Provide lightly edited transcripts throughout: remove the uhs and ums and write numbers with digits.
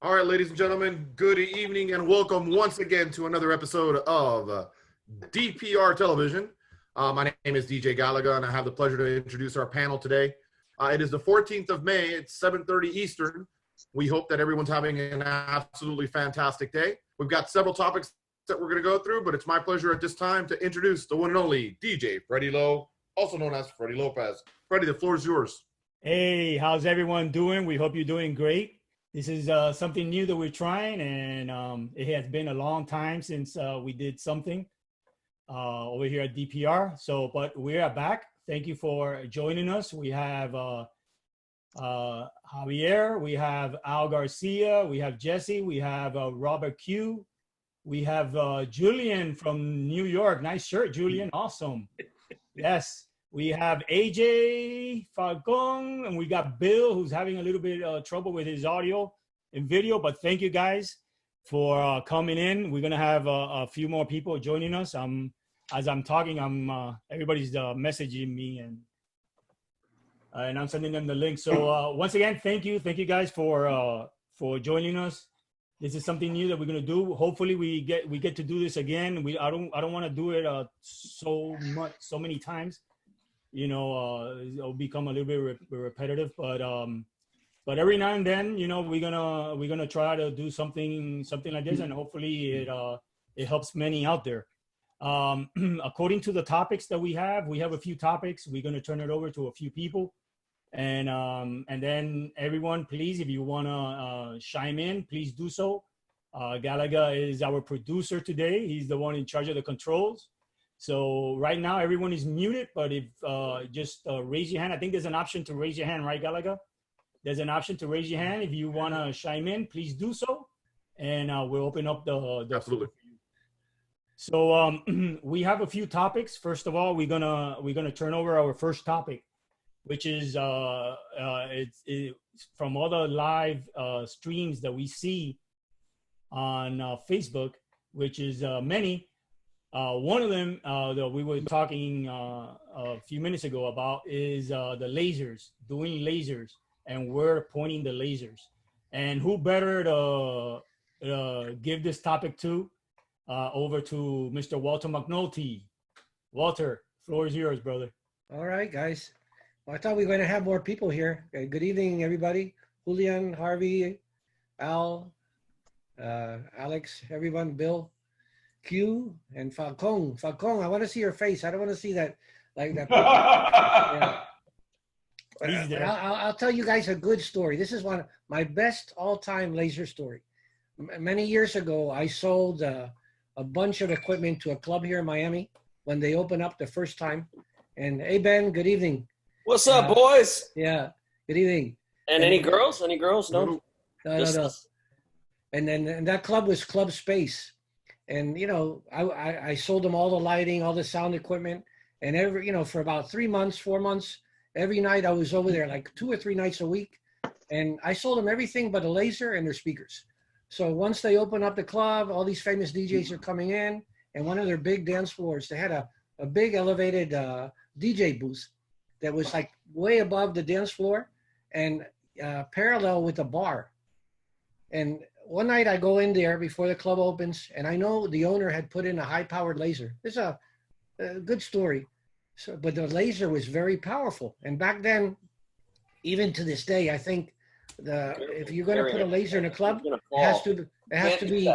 All right, ladies and gentlemen, good evening and welcome once again to another episode of DPR Television. My name is DJ Galaga, and I have the pleasure to introduce our panel today. It is the 14th of May. It's 7:30 Eastern. We hope that everyone's having an absolutely fantastic day. We've got several topics that we're going to go through, but it's my pleasure at this time to introduce the one and only DJ Freddy Lowe, also known as Freddy Lopez. Freddy, the floor is yours. Hey, how's everyone doing? We hope you're doing great. This is something new that we're trying, and it has been a long time since we did something over here at DPR. But we are back. Thank you for joining us. We have Javier, we have Al Garcia, we have Jesse, we have Robert Q, we have Julian from New York. Nice shirt, Julian. Awesome. Yes. We have AJ Falcon, and we got Bill, who's having a little bit of trouble with his audio and video. But thank you guys for coming in. We're gonna have a few more people joining us. As I'm talking, everybody's messaging me, and I'm sending them the link. So once again, thank you guys for joining us. This is something new that we're gonna do. Hopefully, we get to do this again. I don't want to do it so many times. It'll become a little bit repetitive, but every now and then, we're gonna try to do something like this, and hopefully it helps many out there. According to the topics that we have a few topics. We're gonna turn it over to a few people, and then everyone, please, if you wanna chime in, please do so. Galaga is our producer today. He's the one in charge of the controls. So right now everyone is muted, but if just raise your hand. I think there's an option to raise your hand, right, Galaga? There's an option to raise your hand. If you want to chime in, please do so, and we'll open up the Absolutely. So we have a few topics. First of all, we're gonna turn over our first topic, which is it's from all the live streams that we see on Facebook, which is many. One of them that we were talking a few minutes ago about is the lasers, doing lasers, and we're pointing the lasers. And who better to give this topic to over to Mr. Walter McNulty. Walter, floor is yours, brother. All right, guys. Well, I thought we were going to have more people here. Good evening, everybody. Julian, Harvey, Al, Alex, everyone, Bill. Q and Falcon. Falcon, I want to see your face. I don't want to see that, like that. Yeah. I'll tell you guys a good story. This is one of my best all-time laser story. Many years ago, I sold a bunch of equipment to a club here in Miami when they opened up the first time. And hey, Ben, good evening. What's up, boys? Yeah, good evening. And any girls? Any girls? No. No. And that club was Club Space. And, I sold them all the lighting, all the sound equipment. And for about 3 months, 4 months, every night I was over there, like 2 or 3 nights a week. And I sold them everything but a laser and their speakers. So once they opened up the club, all these famous DJs are coming in. And one of their big dance floors, they had a big elevated DJ booth that was like way above the dance floor and parallel with the bar. And one night I go in there before the club opens, and I know the owner had put in a high-powered laser. It's a good story. But the laser was very powerful. And back then, even to this day, I think if you're going to put a laser in a club, it has to be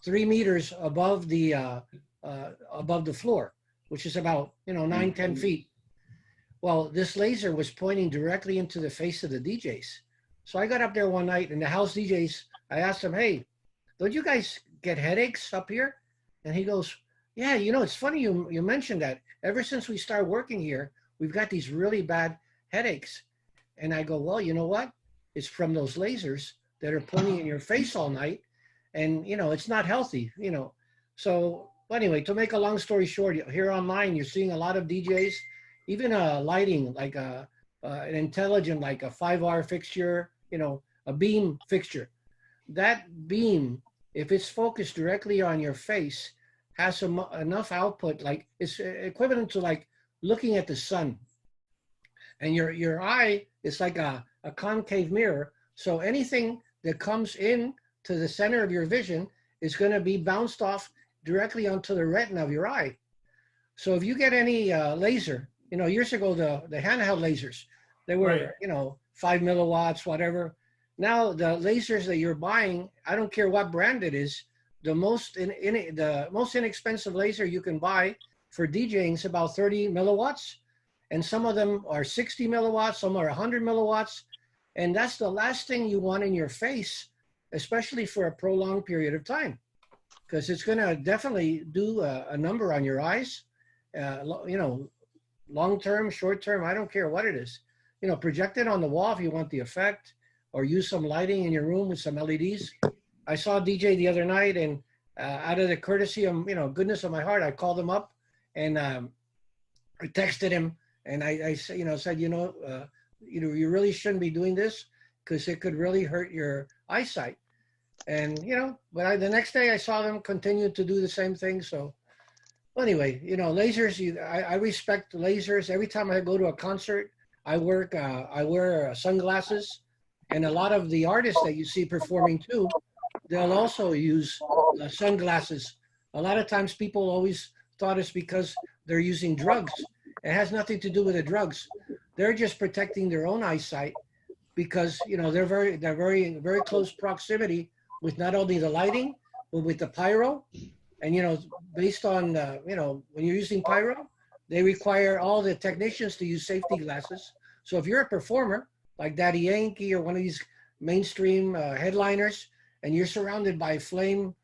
3 meters above the floor, which is about 9-10 feet. Well, this laser was pointing directly into the face of the DJs. So I got up there one night, and the house DJs, I asked him, hey, don't you guys get headaches up here? And he goes, yeah, it's funny you mentioned that. Ever since we started working here, we've got these really bad headaches. And I go, well, you know what? It's from those lasers that are pointing in your face all night. And, it's not healthy, So anyway, to make a long story short, here online, you're seeing a lot of DJs, even lighting, like an intelligent, like a 5R fixture, a beam fixture. That beam, if it's focused directly on your face, has enough output, like it's equivalent to like looking at the sun. And your eye is like a concave mirror. So anything that comes in to the center of your vision is going to be bounced off directly onto the retina of your eye. So if you get any laser, years ago, the handheld lasers, they were, Right. 5 milliwatts, whatever. Now the lasers that you're buying, I don't care what brand it is, the most inexpensive laser you can buy for DJing is about 30 milliwatts. And some of them are 60 milliwatts, some are 100 milliwatts. And that's the last thing you want in your face, especially for a prolonged period of time, because it's going to definitely do a number on your eyes, long term, short term, I don't care what it is. Project it on the wall if you want the effect, or use some lighting in your room with some LEDs. I saw DJ the other night, and out of the courtesy of, goodness of my heart, I called him up and I texted him, and I said, you really shouldn't be doing this because it could really hurt your eyesight. And, but the next day I saw them continue to do the same thing. So anyway, lasers, I respect lasers. Every time I go to a concert, I wear sunglasses, and a lot of the artists that you see performing too, they'll also use sunglasses. A lot of times people always thought it's because they're using drugs. It has nothing to do with the drugs. They're just protecting their own eyesight because, they're very, very close proximity with not only the lighting, but with the pyro. And, based on, when you're using pyro, they require all the technicians to use safety glasses. So if you're a performer like Daddy Yankee or one of these mainstream headliners, and you're surrounded by flame,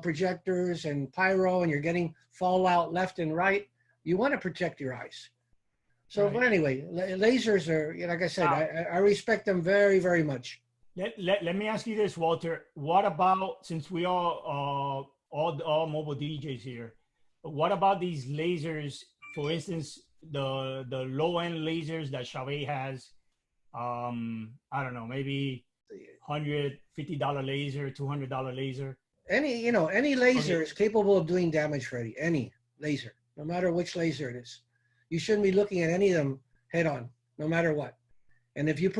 projectors and pyro, and you're getting fallout left and right, you want to protect your eyes. So, Right. But anyway, lasers are, like I said, I respect them very, very much. Let me ask you this, Walter. What about, since we all mobile DJs here, what about these lasers? For instance, the low end lasers that Chauvet has. I don't know, maybe $150 laser, $200 laser. Any laser is capable of doing damage, Freddy. Any laser, no matter which laser it is. You shouldn't be looking at any of them head on, no matter what. And if you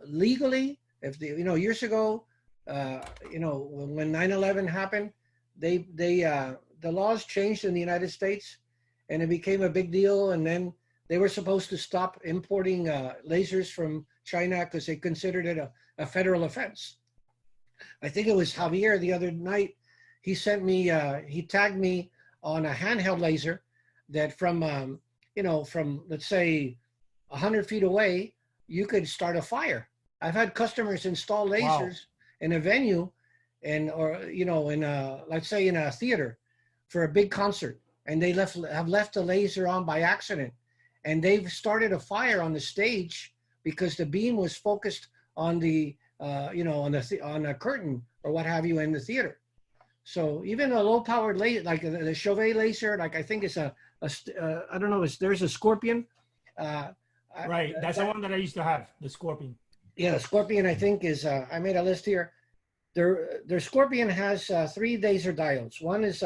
legally, if years ago, when 9/11 happened, the laws changed in the United States, and it became a big deal. And then they were supposed to stop importing lasers from China because they considered it a federal offense. I think it was Javier the other night. He sent me, he tagged me on a handheld laser that from let's say 100 feet away, you could start a fire. I've had customers install lasers in a venue let's say in a theater for a big concert, and they have left the laser on by accident, and they've started a fire on the stage because the beam was focused on the on a curtain or what have you in the theater. So even a low powered laser like the Chauvet laser, like I think it's I don't know, there's a Scorpion. Right, that's the one that I used to have, the Scorpion. Yeah, the Scorpion I think is I made a list here. Their Scorpion has 3 laser diodes. One is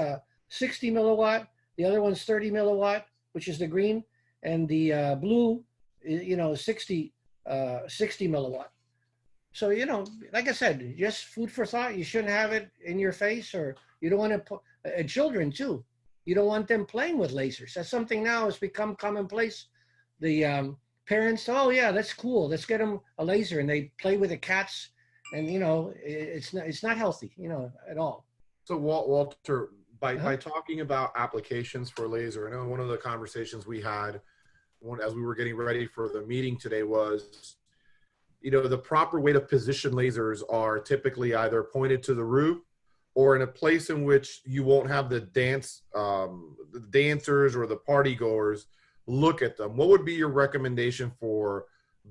60 milliwatt, the other one's 30 milliwatt, which is the green, and the blue, 60 milliwatt. So, like I said, just food for thought. You shouldn't have it in your face, or you don't want to put children too. You don't want them playing with lasers. That's something now has become commonplace. The parents, oh yeah, that's cool. Let's get them a laser, and they play with the cats, and it's not healthy, at all. So Walter, by talking about applications for laser, I know one of the conversations we had as we were getting ready for the meeting today was, the proper way to position lasers are typically either pointed to the roof or in a place in which you won't have the dancers or the party goers look at them. What would be your recommendation for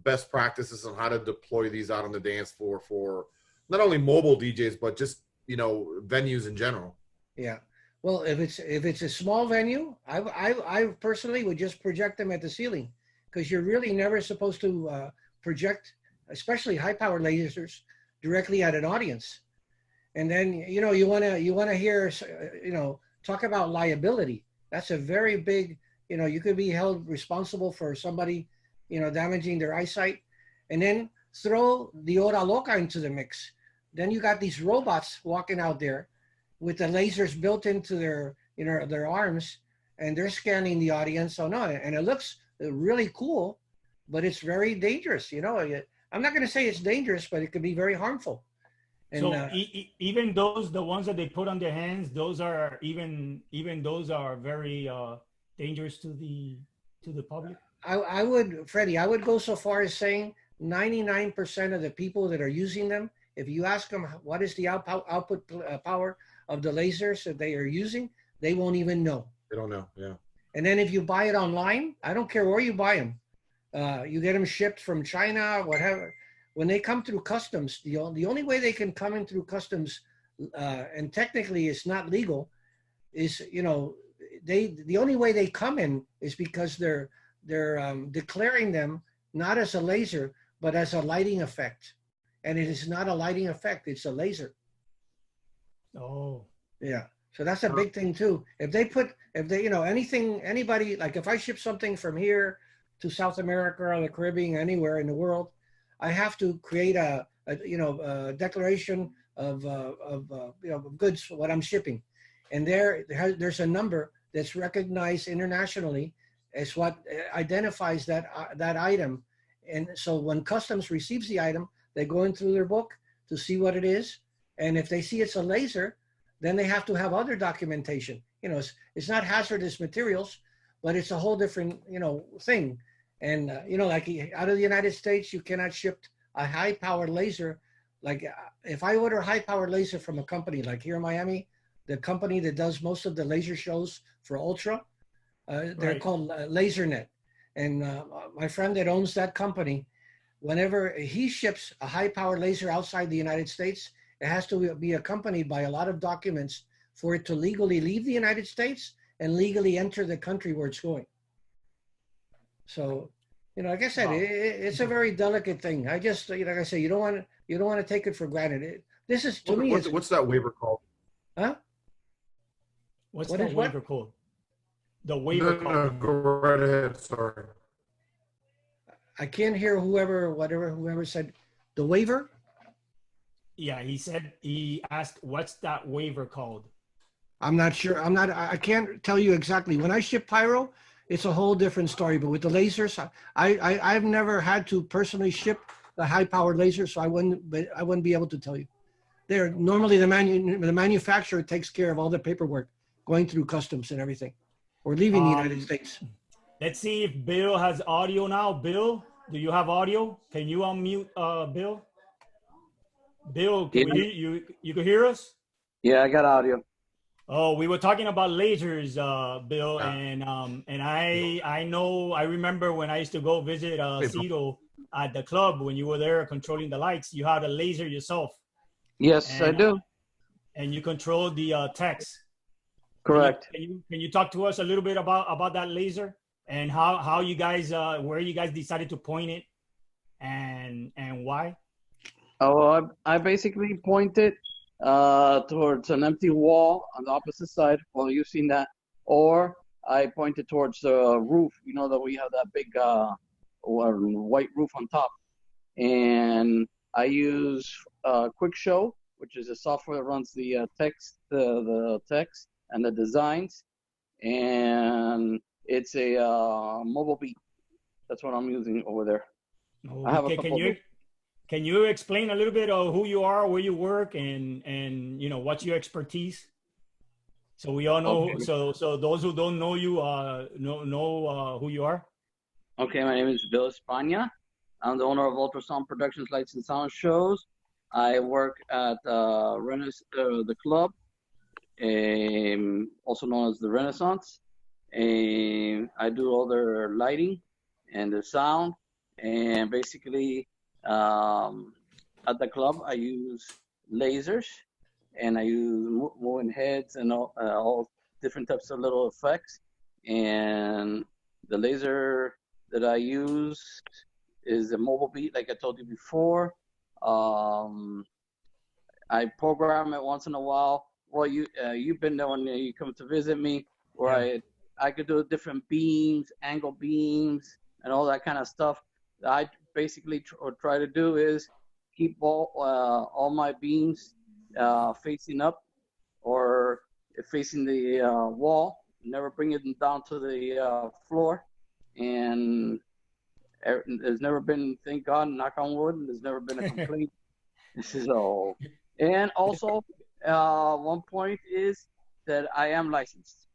best practices on how to deploy these out on the dance floor for not only mobile DJs, but just, venues in general? Yeah. Well, if it's a small venue, I personally would just project them at the ceiling, because you're really never supposed to project, especially high-powered lasers, directly at an audience. And then you want to hear talk about liability. That's a very big, you could be held responsible for somebody damaging their eyesight. And then throw the hora loca into the mix. then you got these robots walking out there with the lasers built into their, their arms, and they're scanning the audience. So no, and it looks really cool, but it's very dangerous. I'm not going to say it's dangerous, but it could be very harmful. And, so even the ones that they put on their hands, those are even those are very dangerous to the public. Freddie, I would go so far as saying 99% of the people that are using them, if you ask them what is the output power of the lasers that they are using, they won't even know. They don't know, yeah. And then if you buy it online, I don't care where you buy them. You get them shipped from China, whatever. When they come through customs, the only way they can come in through customs, and technically it's not legal, is the only way they come in is because they're declaring them not as a laser but as a lighting effect, and it is not a lighting effect; it's a laser. Oh, yeah. So that's a big thing too. If they anybody, like if I ship something from here to South America or the Caribbean, anywhere in the world, I have to create a declaration of goods, what I'm shipping. And there's a number that's recognized internationally as what identifies that item. And so when customs receives the item, they go in through their book to see what it is. And if they see it's a laser, then they have to have other documentation. It's not hazardous materials, but it's a whole different, thing. And, like out of the United States, you cannot ship a high-powered laser. Like if I order a high-powered laser from a company, like here in Miami, the company that does most of the laser shows for Ultra, they're called LaserNet. And my friend that owns that company, whenever he ships a high-powered laser outside the United States, it has to be accompanied by a lot of documents for it to legally leave the United States and legally enter the country where it's going. So, like I said, it's a very delicate thing. I just, like I say, you don't want to take it for granted. This is to me. What's that waiver called? Huh? What's the waiver called? The waiver code. No, go right ahead. Sorry. I can't hear whoever said the waiver. Yeah, he asked, what's that waiver called? I'm not sure. I can't tell you exactly. When I ship pyro, it's a whole different story. But with the lasers, I've never had to personally ship the high-powered laser, so I wouldn't be able to tell you. They're normally the manufacturer takes care of all the paperwork going through customs and everything, or leaving the United States. Let's see if Bill has audio now. Bill, do you have audio? Can you unmute Bill? Bill, can you can hear us? Yeah, I got audio. Oh, we were talking about lasers, Bill, and I remember when I used to go visit Cito at the club when you were there controlling the lights. You had a laser yourself. Yes, I do. And you control the text. Correct. Can you talk to us a little bit about that laser and how you guys where you guys decided to point it and why? Oh, I basically pointed towards an empty wall on the opposite side. Well, you've seen that. Or I pointed towards the roof. You know that we have that big white roof on top. And I use Quick Show, which is a software that runs the text and the designs. And it's a mobile beat. That's what I'm using over there. Okay, I have a couple can you explain a little bit of who you are, where you work, and what's your expertise? So we all know. Okay. So those who don't know you know who you are. Okay, my name is Bill España. I'm the owner of Ultrasound Productions Lights and Sound Shows. I work at the club, also known as the Renaissance. I do all their lighting and the sound, and basically. At the club, I use lasers, and I use moving heads and all different types of little effects. And the laser that I use is a mobile beat, like I told you before. I program it once in a while. Well, you've been there when you come to visit me, where I could do different beams, angle beams, and all that kind of stuff. I basically try to do is keep all my beams facing up or facing the wall. Never bring it down to the floor. And there's never been, thank God, knock on wood, there's never been a complaint. This is all. And also, one point is that I am licensed.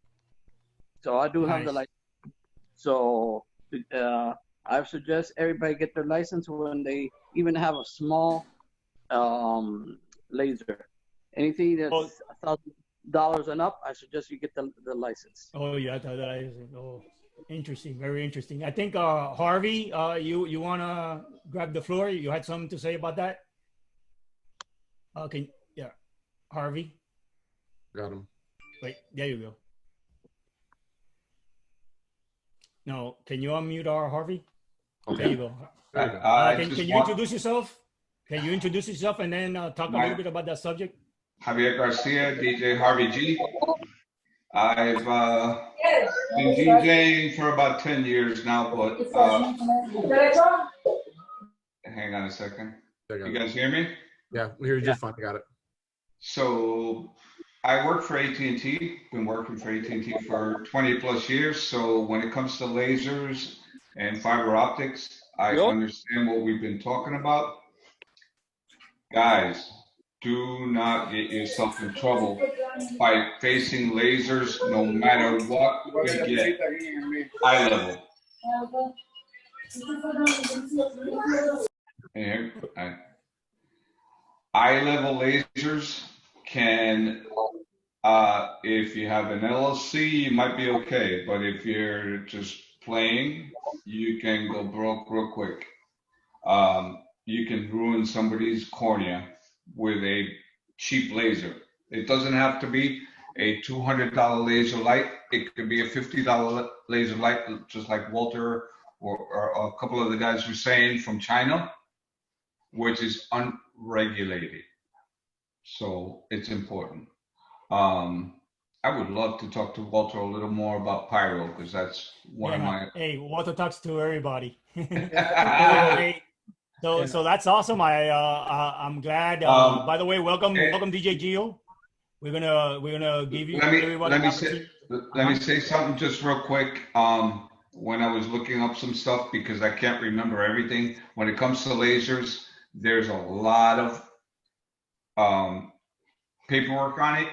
So I do have the license. So I suggest everybody get their license when they even have a small laser. Anything that's $1,000 and up, I suggest you get the license. Oh, yeah, the license. Oh, interesting, very interesting. I think Harvey, you want to grab the floor? You had something to say about that? Okay, yeah, Harvey. Got him. Wait, there you go. No, can you unmute our Harvey? Okay. There you go. Can you introduce yourself? Can you introduce yourself and then talk a little bit about that subject? Javier Garcia, DJ Harvey G. I've been DJing for about 10 years now, but hang on a second. You guys hear me? Yeah, we hear you just fine. I got it. So I work for AT&T, been working for AT&T for 20 plus years. So when it comes to lasers and fiber optics, I understand what we've been talking about. Guys, do not get yourself in trouble by facing lasers no matter what you get. Eye level. Eye level lasers can, if you have an LLC, you might be okay. But if you're just playing, you can go broke real quick. You can ruin somebody's cornea with a cheap laser. It doesn't have to be a $200 laser light. It could be a $50 laser light, just like Walter or a couple of the guys were saying from China, which is unregulated. So it's important. I would love to talk to Walter a little more about pyro because that's one of my. Hey, Walter talks to everybody. So that's awesome. I'm glad. By the way, welcome DJ Gio. We're gonna give you everyone. Let me say something just real quick. When I was looking up some stuff because I can't remember everything. When it comes to lasers, there's a lot of paperwork on it,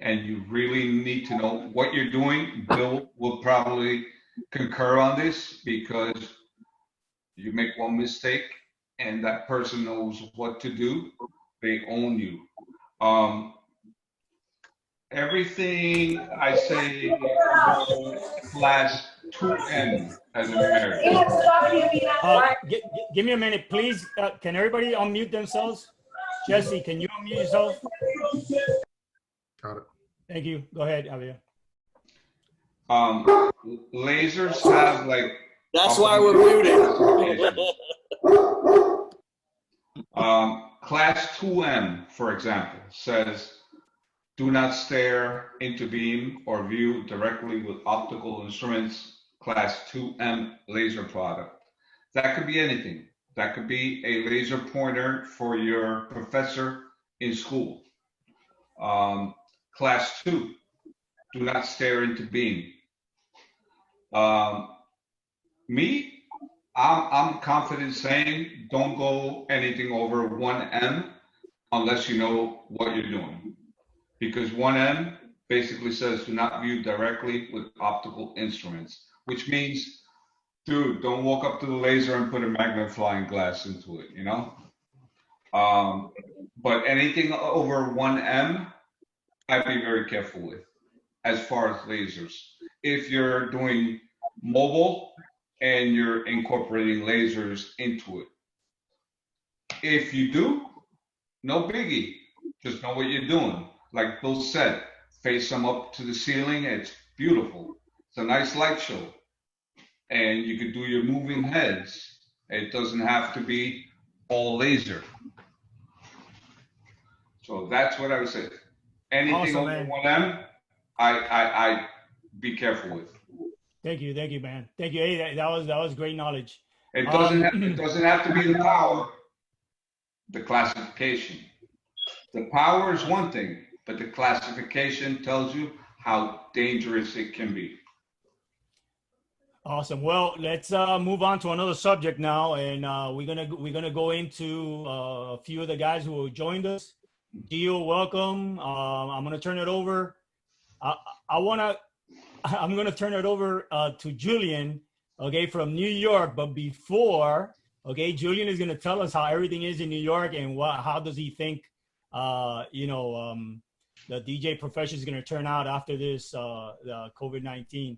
and you really need to know what you're doing. Bill will probably concur on this because you make one mistake and that person knows what to do, they own you. Everything I say class 2M as an American. Give me a minute, please. Can everybody unmute themselves? Jesse, can you unmute yourself? Got it. Thank you. Go ahead, Javier. Lasers have like. That's why we're muted. Class 2M, for example, says do not stare into beam or view directly with optical instruments. Class 2M laser product. That could be anything. That could be a laser pointer for your professor in school. Class 2, do not stare into beam. I'm confident saying don't go anything over 1M unless you know what you're doing. Because 1M basically says do not view directly with optical instruments, which means, dude, don't walk up to the laser and put a magnifying glass into it, you know? But anything over 1M, I'd be very careful with as far as lasers. If you're doing mobile and you're incorporating lasers into it. If you do, no biggie. Just know what you're doing. Like Bill said, face them up to the ceiling. It's beautiful. It's a nice light show. And you could do your moving heads. It doesn't have to be all laser. So that's what I would say. Anything awesome, over 1M, I be careful with. Thank you, man. Thank you. Hey, that was great knowledge. It doesn't have to be the power. the classification. The power is one thing, but the classification tells you how dangerous it can be. Awesome. Well, let's move on to another subject now, and we're gonna go into a few of the guys who have joined us. Gio, welcome. I'm gonna turn it over. I'm gonna turn it over to Julian, okay, from New York. But before, okay, Julian is gonna tell us how everything is in New York and how does he think, the DJ profession is gonna turn out after this the COVID-19.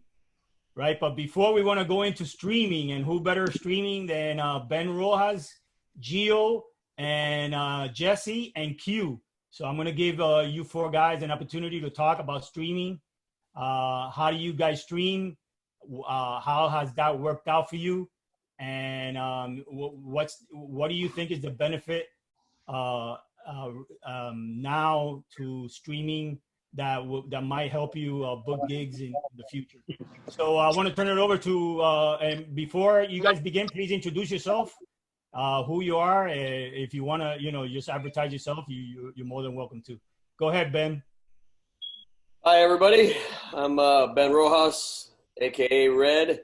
Right, but before we want to go into streaming, and who better streaming than Ben Rojas, Gio, and Jesse and Q. So I'm going to give you four guys an opportunity to talk about streaming. How do you guys stream? How has that worked out for you? And what do you think is the benefit now to streaming that might help you book gigs in the future? So I want to turn it over to, and before you guys begin, please introduce yourself, who you are. If you want to, just advertise yourself, you're more than welcome to. Go ahead, Ben. Hi, everybody. I'm Ben Rojas, a.k.a. Red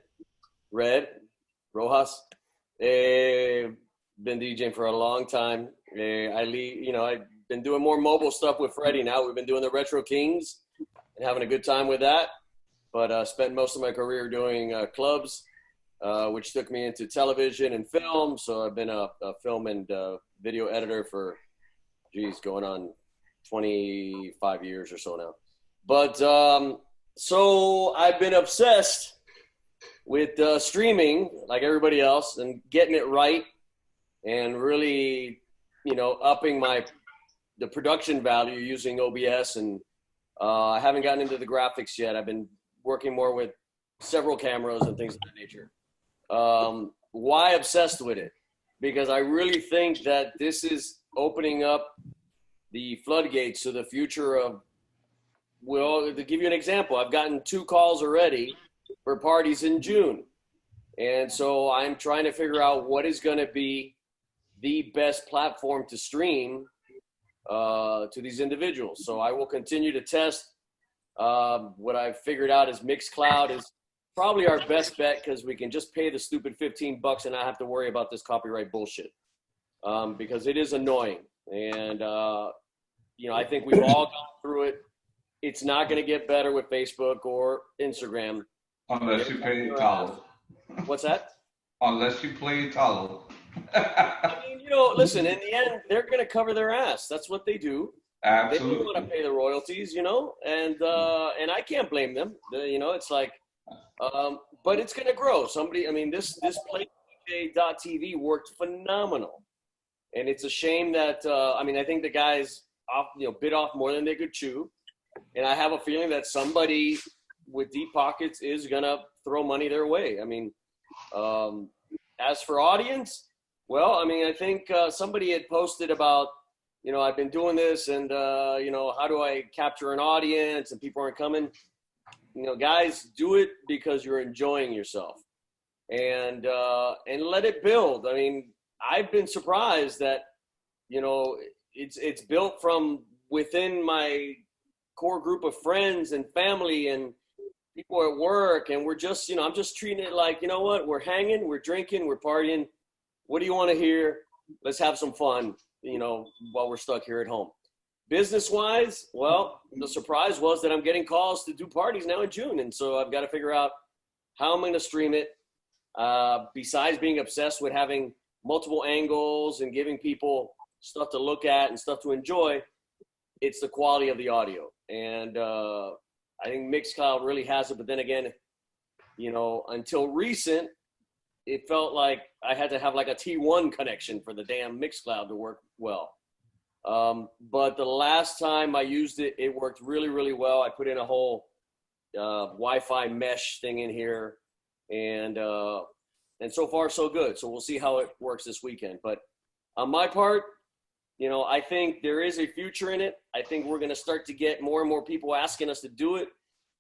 Rojas. Been DJing for a long time. I've been doing more mobile stuff with Freddy now. We've been doing the Retro Kings and having a good time with that. But spent most of my career doing clubs, which took me into television and film. So I've been a film and video editor for, going on 25 years or so now. But so I've been obsessed with streaming like everybody else and getting it right and really, upping the production value using OBS, and I haven't gotten into the graphics yet. I've been working more with several cameras and things of that nature. Why obsessed with it? Because I really think that this is opening up the floodgates to the future of, well, to give you an example, I've gotten 2 calls already for parties in June. And so I'm trying to figure out what is going to be the best platform to stream to these individuals. So I will continue to test. What I've figured out is Mixcloud is probably our best bet, because we can just pay the stupid $15 and not have to worry about this copyright bullshit, because it is annoying. And, I think we've all gone through it. It's not going to get better with Facebook or Instagram. Unless you play Italo. What's that? Unless you play Italo. I mean, listen, in the end, they're going to cover their ass. That's what they do. Absolutely. They don't want to pay the royalties, and I can't blame them. It's like, but it's going to grow. This PlayDJ.tv worked phenomenal. And it's a shame that, I think the guys bit off more than they could chew. And I have a feeling that somebody with deep pockets is going to throw money their way. As for audience, well, I think somebody had posted about, I've been doing this and, how do I capture an audience and people aren't coming? Guys, do it because you're enjoying yourself and let it build. I've been surprised that, it's built from within my core group of friends and family and people at work. And we're just, I'm just treating it like, we're hanging, we're drinking, we're partying. What do you want to hear? Let's have some fun, while we're stuck here at home. Business-wise, well, the surprise was that I'm getting calls to do parties now in June. And so I've got to figure out how I'm going to stream it. Besides being obsessed with having multiple angles and giving people stuff to look at and stuff to enjoy, it's the quality of the audio. And I think Mixcloud really has it. But then again, until recent, it felt like I had to have like a T1 connection for the damn Mixcloud to work well. But the last time I used it, it worked really, really well. I put in a whole Wi-Fi mesh thing in here, and so far so good. So we'll see how it works this weekend. But on my part, I think there is a future in it. I think we're going to start to get more and more people asking us to do it.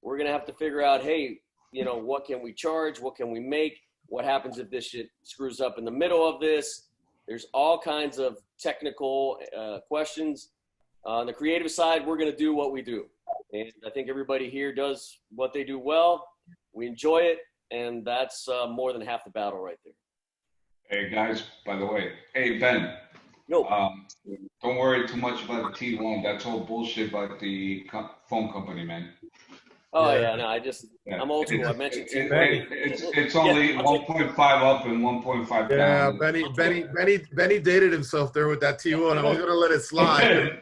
We're going to have to figure out, hey, what can we charge? What can we make? What happens if this shit screws up in the middle of this? There's all kinds of technical questions. On the creative side, we're going to do what we do. And I think everybody here does what they do well. We enjoy it. And that's more than half the battle right there. Hey, guys, by the way. Hey, Ben. No. Don't worry too much about the T1. That's all bullshit about the phone company, man. Oh, yeah. No, I'm old school. I mentioned T1. It's only 1.5 up and 1.5 down. Yeah, Benny dated himself there with that T1. I was going to let it slide.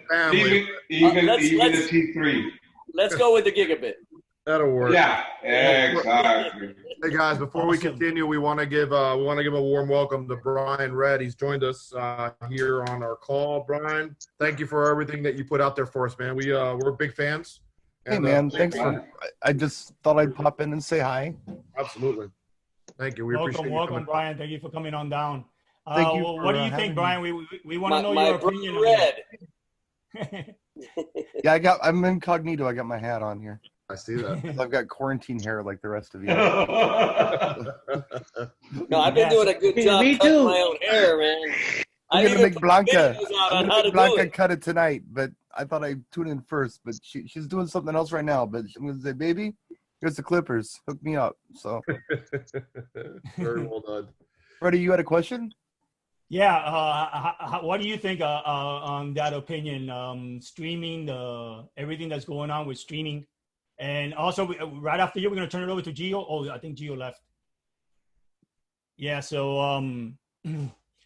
Even the T3. Let's go with the gigabit. That'll work. Yeah, exactly. Hey guys, before we continue, we want to give a warm welcome to Brian Red. He's joined us here on our call. Brian, thank you for everything that you put out there for us, man. We're big fans. Hey man, thanks for. I just thought I'd pop in and say hi. Absolutely. Thank you. We appreciate you. Welcome, Brian. Thank you for coming on down. Thank you. What do you think, Brian? We want to know your opinion on Red. Yeah, I'm incognito. I got my hat on here. I see that. I've got quarantine hair like the rest of you. No, I've been doing a good job cutting my own hair, man. I'm gonna make Blanca cut it tonight, but I thought I'd tune in first. But she's doing something else right now. But I'm gonna say, baby, here's the clippers. Hook me up. So very well done. Freddy, you had a question? Yeah. What do you think on that opinion? Streaming, everything that's going on with streaming. And also, right after you, we're going to turn it over to Gio. Oh, I think Gio left. Yeah. So,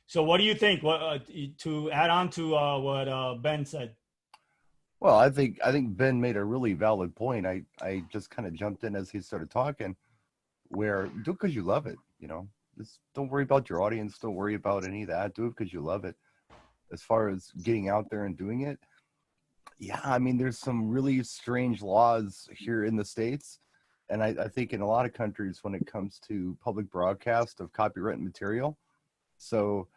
so what do you think? What to add on to what Ben said? Well, I think Ben made a really valid point. I just kind of jumped in as he started talking. Where do it because you love it, you know. Just don't worry about your audience. Don't worry about any of that. Do it because you love it. As far as getting out there and doing it. Yeah, I mean, there's some really strange laws here in the States. And I think in a lot of countries when it comes to public broadcast of copyrighted material. So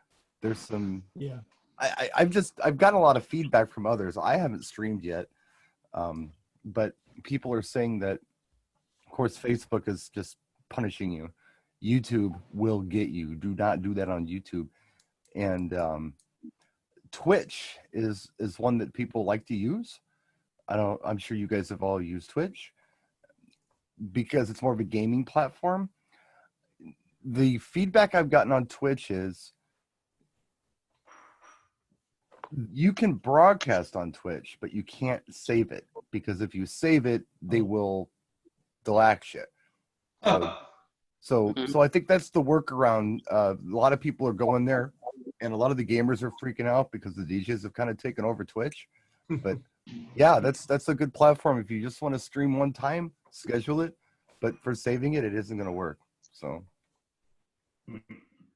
there's some, yeah, I've gotten a lot of feedback from others. I haven't streamed yet. But people are saying that, of course, Facebook is just punishing you. YouTube will get you. Do not do that on YouTube. And, Twitch is one that people like to use. I'm sure you guys have all used Twitch because it's more of a gaming platform. The feedback I've gotten on Twitch is you can broadcast on Twitch, but you can't save it because if you save it, they'll axe you. So I think that's the workaround. A lot of people are going there. And a lot of the gamers are freaking out because the DJs have kind of taken over Twitch. But yeah, that's a good platform. If you just want to stream one time, schedule it. But for saving it, it isn't going to work. So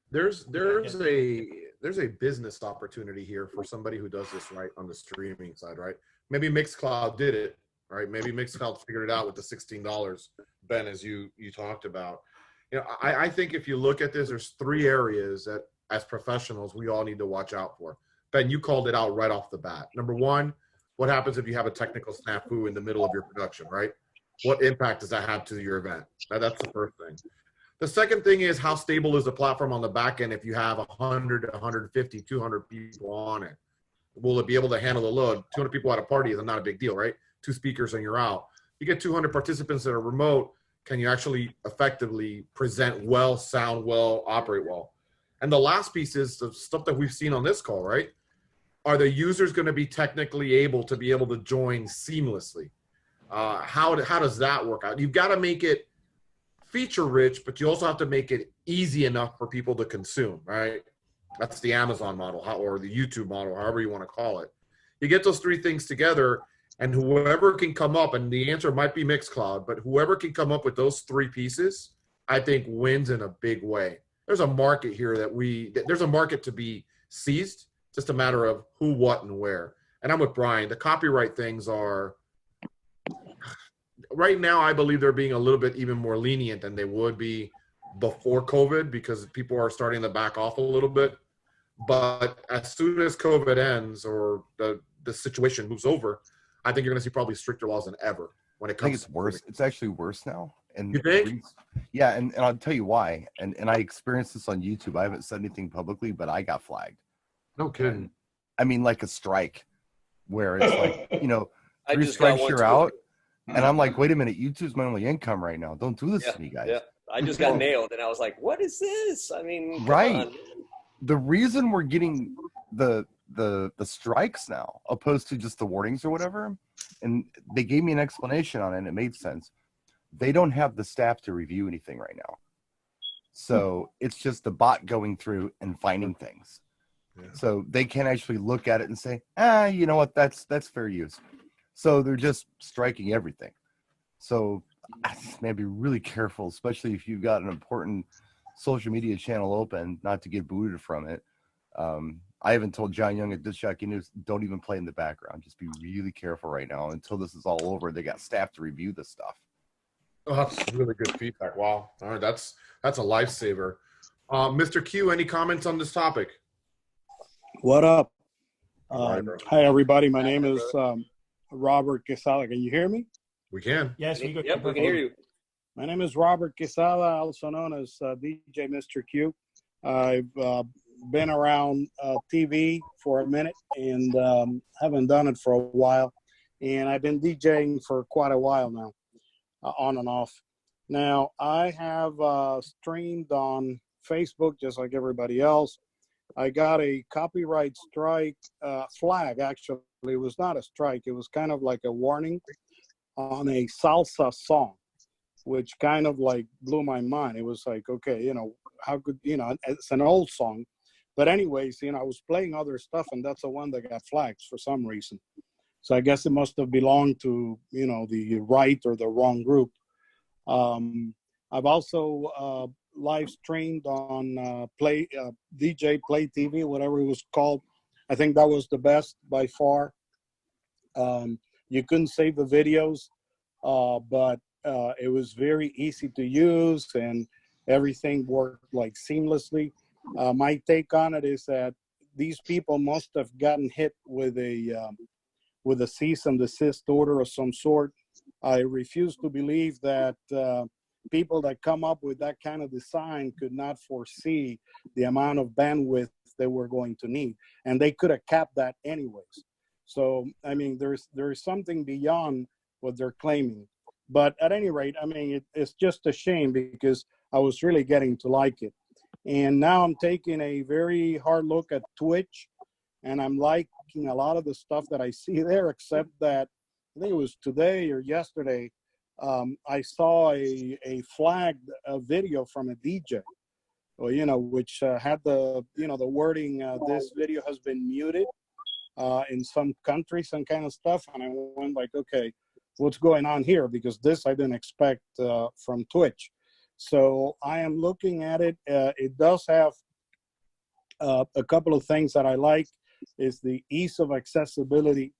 there's a business opportunity here for somebody who does this right on the streaming side, right? Maybe Mixcloud did it, right? Maybe Mixcloud figured it out with the $16, Ben, as you talked about. You know, I think if you look at this, there's three areas that as professionals, we all need to watch out for. Ben, you called it out right off the bat. Number one, what happens if you have a technical snafu in the middle of your production, right? What impact does that have to your event? That's the first thing. The second thing is how stable is the platform on the back end if you have 100, 150, 200 people on it? Will it be able to handle the load? 200 people at a party is not a big deal, right? 2 speakers and you're out. You get 200 participants that are remote, can you actually effectively present well, sound well, operate well? And the last piece is the stuff that we've seen on this call, right? Are the users going to be technically able to join seamlessly? How does that work out? You've got to make it feature rich, but you also have to make it easy enough for people to consume, right? That's the Amazon model or the YouTube model, however you want to call it. You get those three things together, and whoever can come up, and the answer might be Mixcloud, but whoever can come up with those three pieces, I think wins in a big way. There's a market here there's a market to be seized, just a matter of who, what, and where. And I'm with Brian. The copyright things are, right now, I believe they're being a little bit even more lenient than they would be before COVID because people are starting to back off a little bit. But as soon as COVID ends or the situation moves over, I think you're going to see probably stricter laws than ever when it comes. I think it's worse. It's actually worse now. And you think? Yeah, and I'll tell you why. And I experienced this on YouTube. I haven't said anything publicly, but I got flagged. No kidding. I mean like a strike, where it's like, you know, I 3 just got strikes one you're too. out. And I'm like, wait a minute, YouTube's my only income right now. Don't do this Yeah, to me, guys. yeah. I just got nailed, and I was like, "What is this?" I mean, come Right. on. The reason we're getting the strikes now, opposed to just the warnings or whatever, and they gave me an explanation on it, and it made sense. They don't have the staff to review anything right now, so it's just the bot going through and finding things. Yeah. So they can't actually look at it and say, you know what, that's fair use. So they're just striking everything. So man, be really careful, especially if you've got an important social media channel open, not to get booted from it. I even told John Young at Disc Jockey News, don't even play in the background. Just be really careful right now until this is all over. They got staff to review this stuff. Oh, that's really good feedback. Wow. All right, that's a lifesaver. Mr. Q, any comments on this topic? What up? All right, bro. Hi, everybody. My name is Robert Quesada. Can you hear me? We can. Yes, we Yep, we can hear you. My name is Robert Quesada, also known as DJ Mr. Q. I've been around TV for a minute and haven't done it for a while. And I've been DJing for quite a while now, on and off. Now, I have streamed on Facebook just like everybody else. I got a copyright strike flag, actually. It was not a strike. It was kind of like a warning on a salsa song, which kind of like blew my mind. It was like, okay, you know, how could, you know, it's an old song. But anyways, you know, I was playing other stuff, and that's the one that got flagged for some reason. So I guess it must have belonged to, you know, the right or the wrong group. I've also live streamed on DJ Play TV, whatever it was called. I think that was the best by far. You couldn't save the videos, but it was very easy to use, and everything worked like seamlessly. My take on it is that these people must have gotten hit with a cease and desist order of some sort. I refuse to believe that people that come up with that kind of design could not foresee the amount of bandwidth they were going to need, and they could have capped that anyways. So, I mean, there is something beyond what they're claiming. But at any rate, I mean, it's just a shame because I was really getting to like it. And now I'm taking a very hard look at Twitch, and I'm liking a lot of the stuff that I see there, except that I think it was today or yesterday, I saw a flagged video from a DJ, or, you know, which had the, you know, the wording, this video has been muted in some country, some kind of stuff. And I went like, okay, what's going on here? Because this I didn't expect from Twitch. So I am looking at it. It does have a couple of things that I like. Is the ease of accessibility,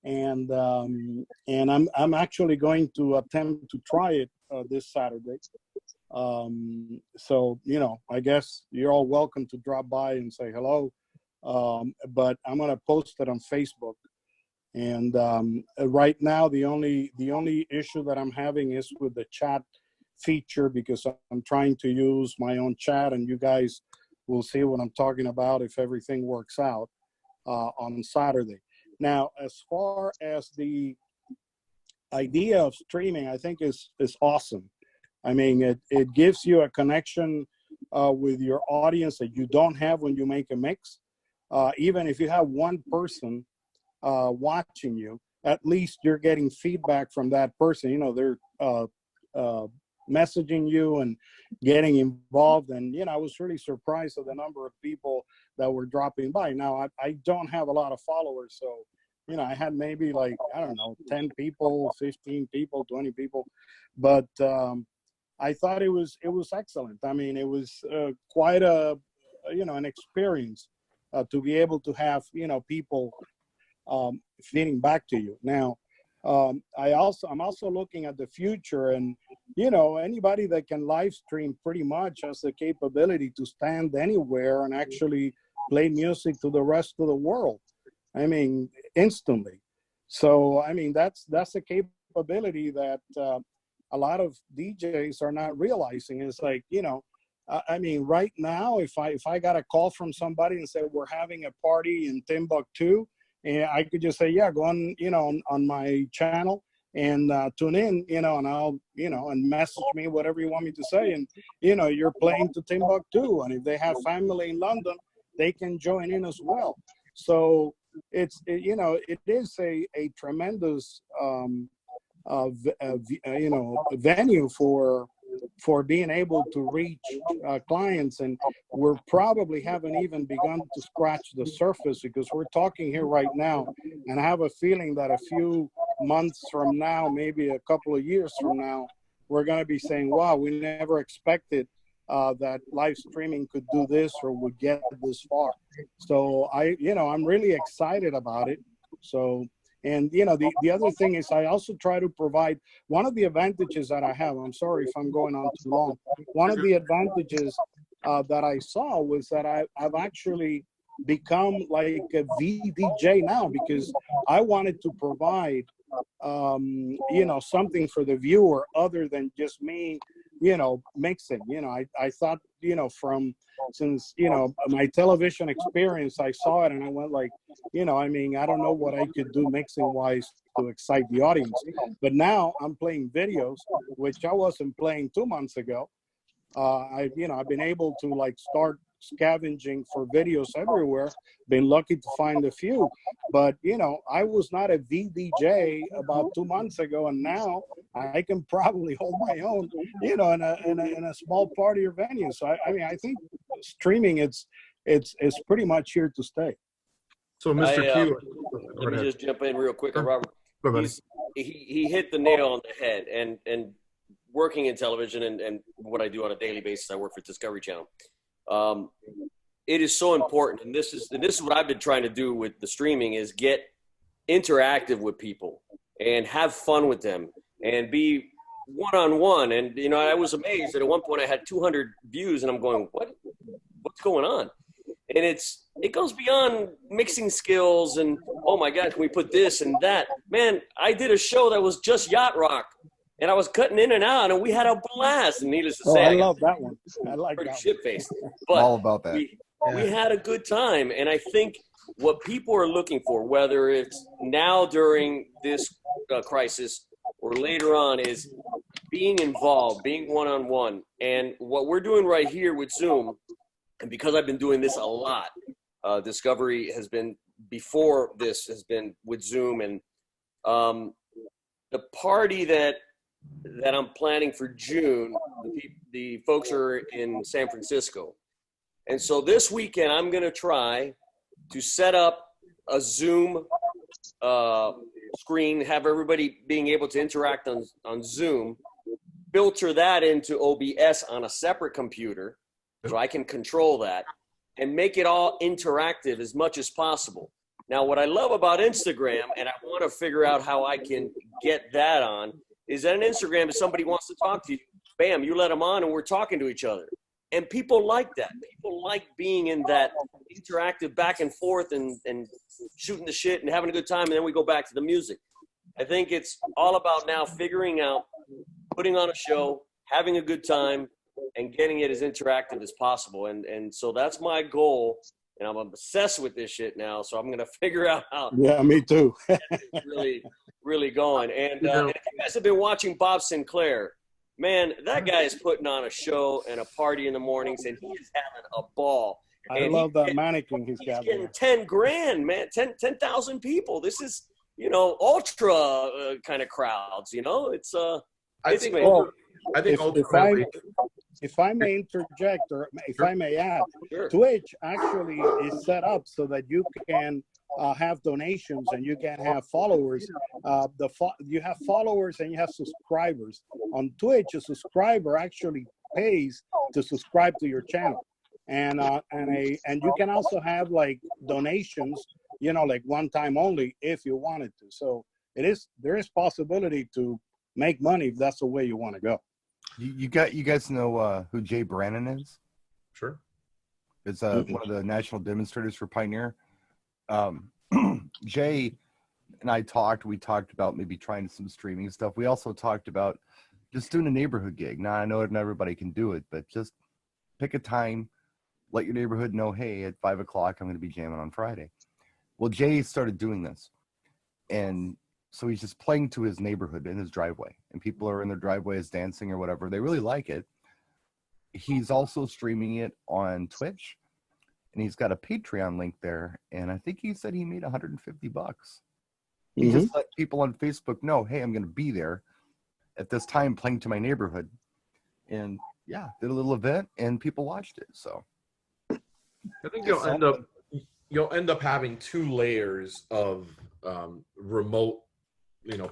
and I'm actually going to attempt to try it this Saturday. So, you know, I guess you're all welcome to drop by and say hello. But I'm going to post it on Facebook. And right now, the only issue that I'm having is with the chat feature, because I'm trying to use my own chat, and you guys will see what I'm talking about if everything works out on Saturday. Now, as far as the idea of streaming, I think is awesome. I mean, it gives you a connection with your audience that you don't have when you make a mix. Even if you have one person watching you, at least you're getting feedback from that person. You know, they're messaging you and getting involved. And, you know, I was really surprised at the number of people that were dropping by. Now, I don't have a lot of followers, so, you know, I had maybe like, I don't know, 10 people, 15 people, 20 people. But I thought it was excellent. I mean, it was quite you know, an experience to be able to have, you know, people feeding back to you. Now, I'm also looking at the future, and, you know, anybody that can live stream pretty much has the capability to stand anywhere and actually play music to the rest of the world. I mean, instantly. So, I mean, that's a capability that a lot of DJs are not realizing. It's like, you know, I mean, right now, if I got a call from somebody and said we're having a party in Timbuktu, and I could just say, yeah, go on, on my channel and tune in, and I'll, and message me whatever you want me to say, and you're playing to Timbuktu, and if they have family in London, they can join in as well. So it is a tremendous venue for being able to reach clients, and we're probably haven't even begun to scratch the surface, because we're talking here right now, and I have a feeling that a few months from now, maybe a couple of years from now, we're going to be saying, wow, we never expected that live streaming could do this or would get this far. So I'm really excited about it. So, and the other thing is, I also try to provide one of the advantages that I have. I'm sorry if I'm going on too long. One of the advantages that I saw was that I've actually become like a VDJ now, because I wanted to provide something for the viewer other than just me mixing. I thought, since my television experience, I saw it and I went like, I don't know what I could do mixing wise to excite the audience. But now I'm playing videos, which I wasn't playing 2 months ago. I've been able to like start scavenging for videos everywhere. Been lucky to find a few, but I was not a VDJ about 2 months ago, and now I can probably hold my own, in a small party or venue. So I think streaming it's pretty much here to stay. So Mr. Q, let me just jump in real quick on Robert. Go He hit the nail on the head, and working in television and what I do on a daily basis, I work for Discovery Channel. It is so important, and this is what I've been trying to do with the streaming, is get interactive with people and have fun with them and be one-on-one. And I was amazed that at one point I had 200 views, and I'm going, what's going on? And it goes beyond mixing skills and, oh my God, can we put this and that? Man, I did a show that was just yacht rock, and I was cutting in and out, and we had a blast. And needless to say, I love that one. I like that. Shit-faced, but all about that. We had a good time, and I think what people are looking for, whether it's now during this crisis or later on, is being involved, being one-on-one. And what we're doing right here with Zoom, and because I've been doing this a lot, Discovery has been, before this, has been with Zoom, and the party that I'm planning for June, the folks are in San Francisco. And so this weekend, I'm going to try to set up a Zoom screen, have everybody being able to interact on Zoom, filter that into OBS on a separate computer so I can control that, and make it all interactive as much as possible. Now, what I love about Instagram, and I want to figure out how I can get that on, is that on Instagram, if somebody wants to talk to you, bam, you let them on and we're talking to each other. And people like that. People like being in that interactive back and forth and shooting the shit and having a good time, and then we go back to the music. I think it's all about now figuring out, putting on a show, having a good time, and getting it as interactive as possible. And so that's my goal, and I'm obsessed with this shit now, so I'm going to figure out how. Yeah, me too. really going. And if you guys have been watching Bob Sinclair, man, that guy is putting on a show and a party in the mornings, and he is having a ball. I love that mannequin he's got. He's getting 10 grand, man, 10,000 people. This is, ultra kind of crowds, It's if I may interject, or if I may add, sure. Twitch actually is set up so that you can have donations and you can have followers. You have followers and you have subscribers. On Twitch, a subscriber actually pays to subscribe to your channel, and you can also have like donations, like one time only if you wanted to. So there is possibility to make money if that's the way you want to go. You guys know who Jay Brannon is? Sure. It's one of the national demonstrators for Pioneer. Jay and I we talked about maybe trying some streaming stuff. We also talked about just doing a neighborhood gig. Now, I know not everybody can do it, but just pick a time, let your neighborhood know, hey, at 5 o'clock, I'm going to be jamming on Friday. Well, Jay started doing this. And so he's just playing to his neighborhood in his driveway. And people are in their driveways dancing or whatever. They really like it. He's also streaming it on Twitch. And he's got a Patreon link there. And I think he said he made $150. He just let people on Facebook know, hey, I'm going to be there at this time playing to my neighborhood. And yeah, did a little event and people watched it. So I think you'll end up having 2 layers of remote,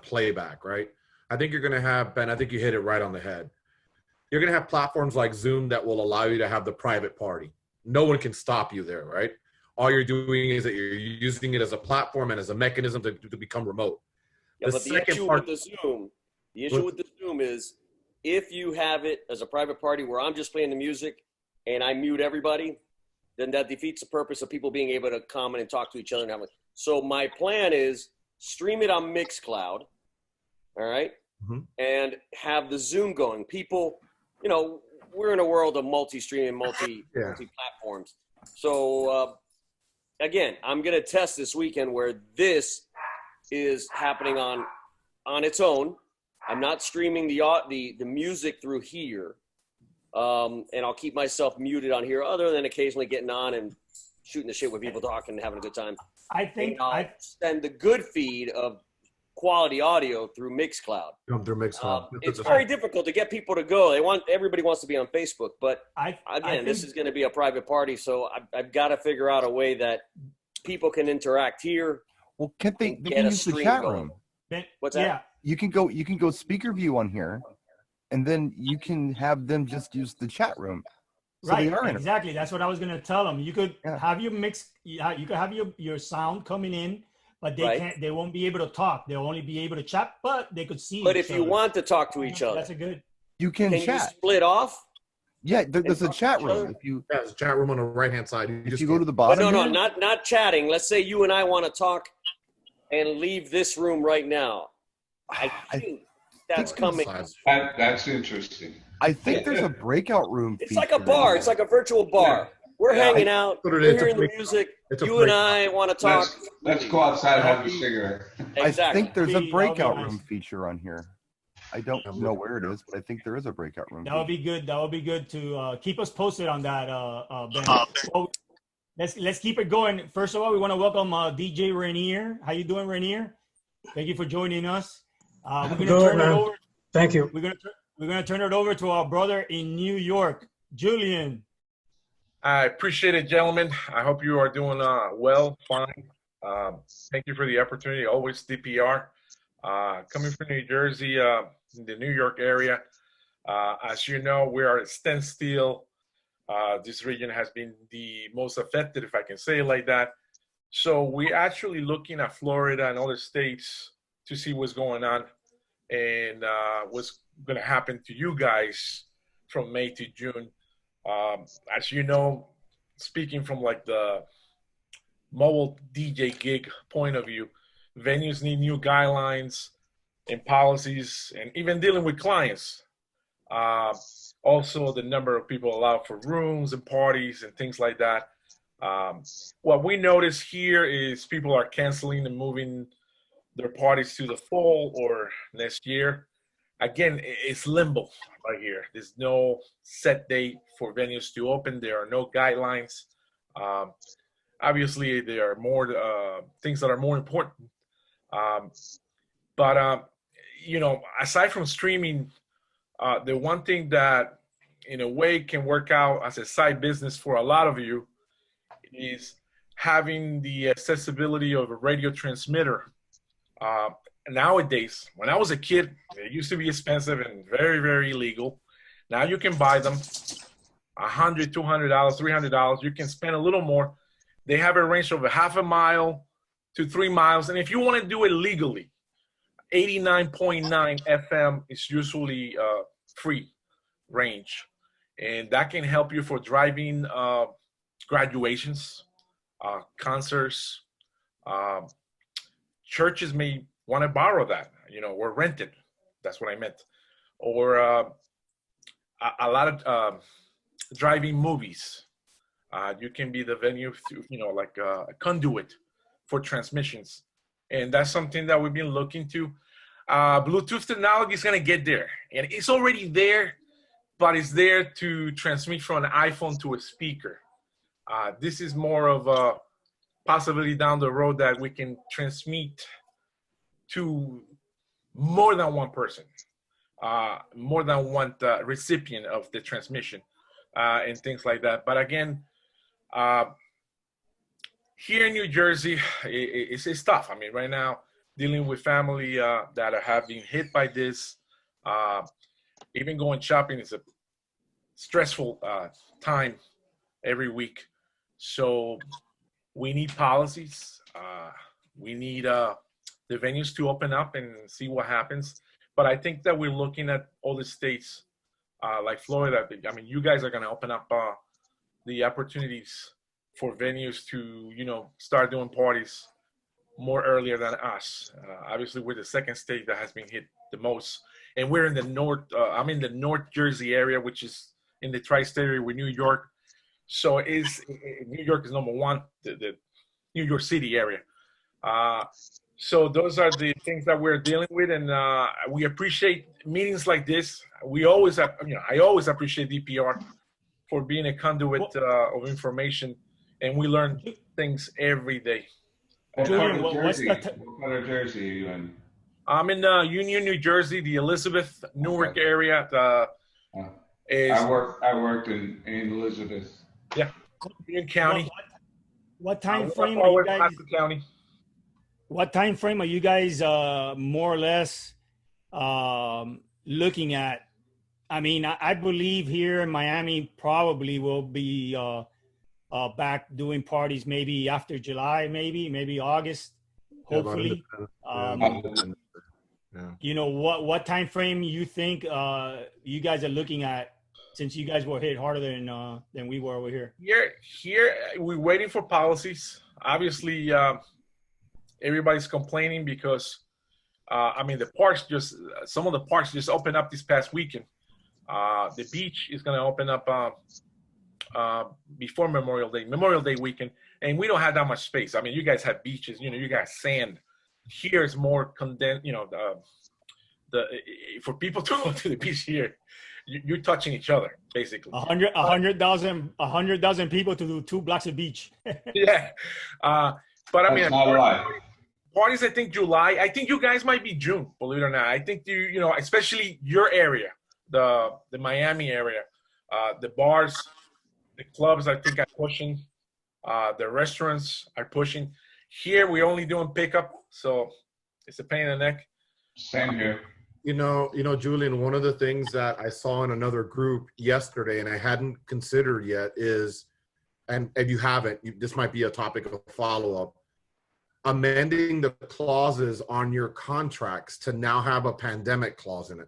playback, right? I think you're going to have, Ben, I think you hit it right on the head. You're going to have platforms like Zoom that will allow you to have the private party. No one can stop you there, right? All you're doing is that you're using it as a platform and as a mechanism to become remote. Yeah, but the issue with the Zoom is if you have it as a private party where I'm just playing the music and I mute everybody, then that defeats the purpose of people being able to comment and talk to each other. So my plan is stream it on Mixcloud, all right, and have the Zoom going. People, we're in a world of multi-streaming, multi-platforms. So, again, I'm going to test this weekend where this is happening on its own. I'm not streaming the music through here. And I'll keep myself muted on here other than occasionally getting on and shooting the shit with people, talking and having a good time. I think I'll send the good feed of quality audio through Mixcloud. It's very difficult to get people to go. Everybody wants to be on Facebook, but this is going to be a private party, so I've got to figure out a way that people can interact here. Well, can't they can use the chat room? What's that? Yeah. You can go speaker view on here, and then you can have them just use the chat room. So right, exactly. That's what I was going to tell them. You could have your you could have your sound coming in, but they won't be able to talk. They'll only be able to chat, but they could see. But if you want to talk to each other, that's a good. You can chat. You split off? Yeah, there's a chat room. There's a chat room on the right hand side. You go to the bottom. No, not chatting. Let's say you and I want to talk and leave this room right now. I think that's coming. That's interesting. I think there's a breakout room. It's like a bar. It's like a virtual bar. We're hanging out. We're hearing the music. You and I want to talk. Let's go outside and have a cigarette. Exactly. I think there's a breakout room feature on here. I don't know where it is, but I think there is a breakout room. That would be good. That would be good to keep us posted on that, Ben. So let's keep it going. First of all, we want to welcome DJ Rainier. How you doing, Rainier? Thank you for joining us. We're going to turn it over. Thank you. We're going to turn it over to our brother in New York, Julian. I appreciate it, gentlemen. I hope you are doing well, fine. Thank you for the opportunity. Always DPR. Coming from New Jersey, in the New York area. As you know, we are at standstill. This region has been the most affected, if I can say it like that. So we're actually looking at Florida and other states to see what's going on and what's going to happen to you guys from May to June. As you know, speaking from like the mobile DJ gig point of view, venues need new guidelines and policies, and even dealing with clients. Also, the number of people allowed for rooms and parties and things like that. What we notice here is people are canceling and moving their parties to the fall or next year. Again, it's limbo right here. There's no set date for venues to open. There are no guidelines. Obviously, there are more things that are more important. But aside from streaming, the one thing that in a way can work out as a side business for a lot of you is having the accessibility of a radio transmitter. Nowadays, when I was a kid, it used to be expensive and very, very illegal. Now you can buy them $100, $200, $300. You can spend a little more. They have a range of a half a mile to 3 miles. And if you want to do it legally, 89.9 FM is usually free range. And that can help you for driving graduations, concerts. Churches may want to borrow that, or rent it. That's what I meant. Or a lot of driving movies. You can be the venue, like a conduit for transmissions. And that's something that we've been looking to. Bluetooth technology is going to get there. And it's already there, but it's there to transmit from an iPhone to a speaker. This is more of a possibility down the road that we can transmit to more than one person, more than one recipient of the transmission, and things like that. But again, here in New Jersey, it's tough. I mean, right now, dealing with family that have been hit by this, even going shopping is a stressful time every week. So we need policies. We need the venues to open up and see what happens. But I think that we're looking at all the states like Florida. I mean, you guys are going to open up the opportunities for venues to, start doing parties more earlier than us. Obviously, we're the second state that has been hit the most. And we're in the north, I'm in the North Jersey area, which is in the tri-state area with New York. So New York is number one, the New York City area. So those are the things that we're dealing with, and we appreciate meetings like this. I always appreciate DPR for being a conduit of information, and we learn things every day. What Julian, part of what's Jersey? the What part of Jersey are you in? I'm in Union, New Jersey, the Elizabeth, Newark area. I worked in Elizabeth. Yeah, Union County. What time frame are you guys? County. What time frame are you guys more or less looking at? I mean, I believe here in Miami probably will be back doing parties maybe after July, maybe August, hopefully. What time frame you think you guys are looking at, since you guys were hit harder than we were over here? Here we're waiting for policies. Obviously, everybody's complaining because the parks some of the parks just opened up this past weekend. The beach is going to open up before Memorial Day weekend, and we don't have that much space. I mean, you guys have beaches, you got sand. Here is more condensed. For people to go to the beach here, you're touching each other basically. 100,000 people to do 2 blocks of beach. Yeah, but I mean, That's not a lie. Parties, I think July. I think you guys might be June, believe it or not. I think especially your area, the Miami area, the bars, the clubs, I think are pushing. The restaurants are pushing. Here, we're only doing pickup, so it's a pain in the neck. Same here. Julian, one of the things that I saw in another group yesterday and I hadn't considered yet is, and if you haven't, this might be a topic of follow-up, amending the clauses on your contracts to now have a pandemic clause in it.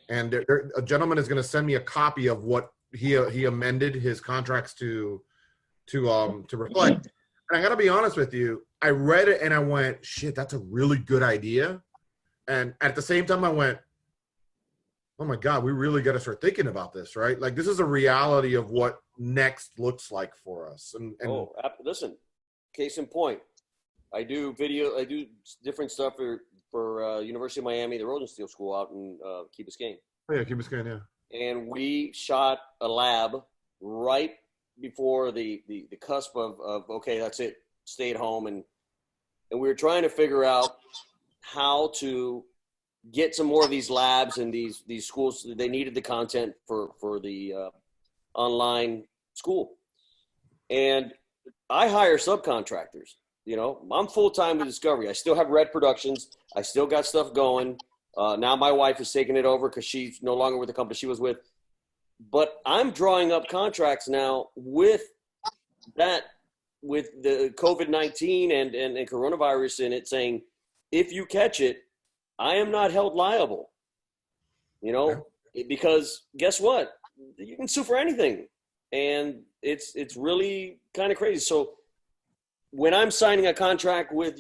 And a gentleman is going to send me a copy of what he amended his contracts to reflect. And I got to be honest with you, I read it and I went, shit, that's a really good idea. And at the same time, I went, oh my God, we really got to start thinking about this, right? Like, this is a reality of what next looks like for us. And listen, case in point, I do different stuff for University of Miami, the Rosenstiel School out in Key Biscayne. Oh yeah, Key Biscayne, yeah. And we shot a lab right before the cusp of okay, that's it, stay at home, and we were trying to figure out how to get some more of these labs and these schools. They needed the content for the online school, and I hire subcontractors. I'm full-time with Discovery. I still have Red Productions. I still got stuff going. Now my wife is taking it over because she's no longer with the company she was with. But I'm drawing up contracts now with the COVID-19 and coronavirus in it, saying, if you catch it, I am not held liable. Because guess what? You can sue for anything. And it's really kind of crazy. So when I'm signing a contract with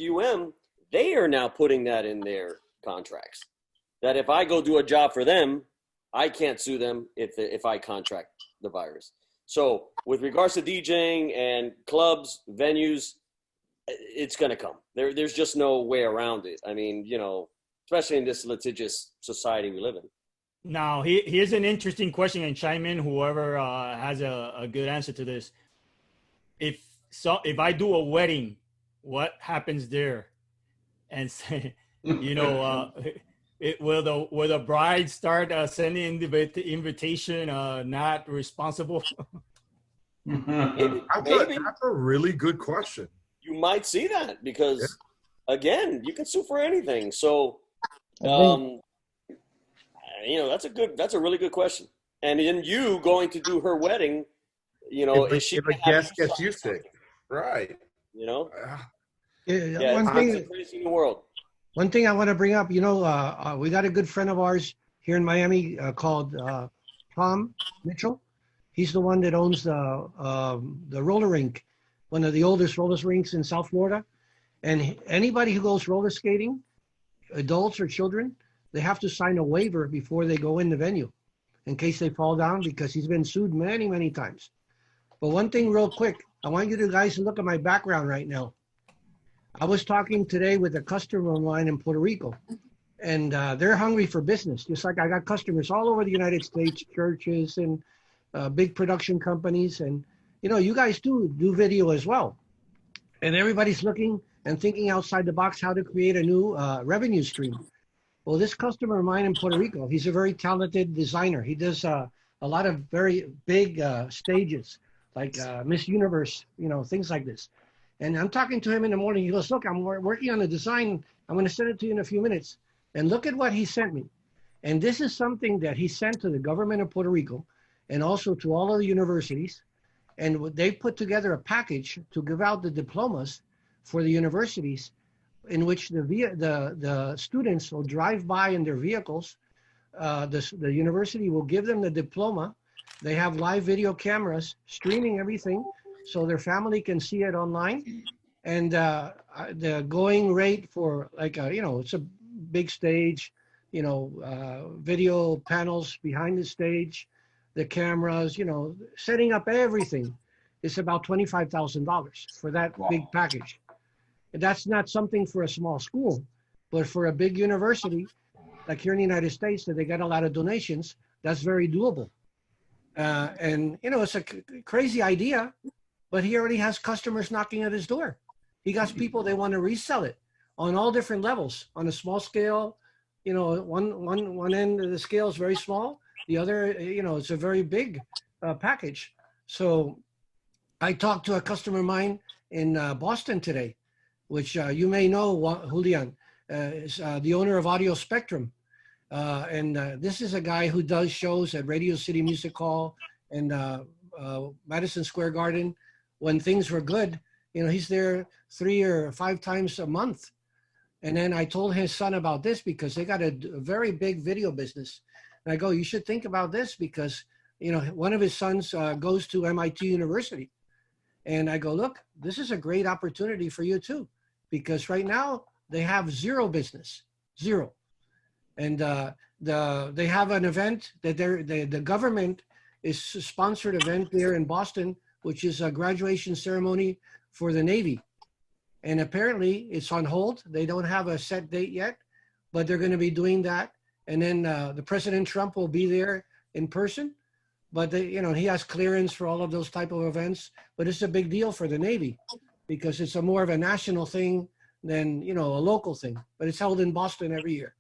they are now putting that in their contracts, that if I go do a job for them, I can't sue them if I contract the virus. So with regards to DJing and clubs, venues, it's going to come. There's just no way around it. I mean, you know, especially in this litigious society we live in. Now, here's an interesting question, and chime in whoever has a good answer to this. If I do a wedding, what happens there? And say, you know, will the bride start sending the invitation not responsible? Maybe. That's a really good question. You might see that because, again, you can sue for anything. So, you know, that's a really good question. And in you going to do her wedding, you know, if a guest gets you sick, right? You know, it's a crazy new world. One thing I want to bring up, you know, we got a good friend of ours here in Miami called Tom Mitchell. He's the one that owns the roller rink, one of the oldest roller rinks in South Florida. And anybody who goes roller skating, adults or children, they have to sign a waiver before they go in the venue in case they fall down, because he's been sued many, many times. But one thing real quick, I want you guys to look at my background right now. I was talking today with a customer of mine in Puerto Rico, and they're hungry for business. Just like I got customers all over the United States, churches and big production companies. And, you know, you guys do video as well. And everybody's looking and thinking outside the box how to create a new revenue stream. Well, this customer of mine in Puerto Rico, he's a very talented designer. He does a lot of very big stages, like Miss Universe, you know, things like this. And I'm talking to him in the morning. He goes, look, I'm working on a design. I'm going to send it to you in a few minutes. And look at what he sent me. And this is something that he sent to the government of Puerto Rico and also to all of the universities. And they put together a package to give out the diplomas for the universities, in which the students will drive by in their vehicles. The university will give them the diploma. They have live video cameras streaming everything, so their family can see it online. And the going rate for, like, you know, it's a big stage, you know, video panels behind the stage, the cameras, you know, setting up everything is about $25,000 for that big package. And that's not something for a small school, but for a big university, like here in the United States, that they get a lot of donations, that's very doable. And, you know, it's a crazy idea, but he already has customers knocking at his door. He got people, they want to resell it on all different levels. On a small scale, you know, one end of the scale is very small. The other, you know, it's a very big package. So I talked to a customer of mine in Boston today, which you may know, Julian, is the owner of Audio Spectrum. And this is a guy who does shows at Radio City Music Hall and Madison Square Garden. When things were good, you know, he's there 3 or 5 times a month. And then I told his son about this because they got a very big video business. And I go, you should think about this because, you know, one of his sons goes to MIT University. And I go, look, this is a great opportunity for you too, because right now they have zero business, zero. And they have an event that the government is sponsored event there in Boston, which is a graduation ceremony for the Navy. And apparently it's on hold. They don't have a set date yet, but they're going to be doing that. And then the President Trump will be there in person. But you know, he has clearance for all of those type of events. But it's a big deal for the Navy because it's a more of a national thing than, you know, a local thing. But it's held in Boston every year.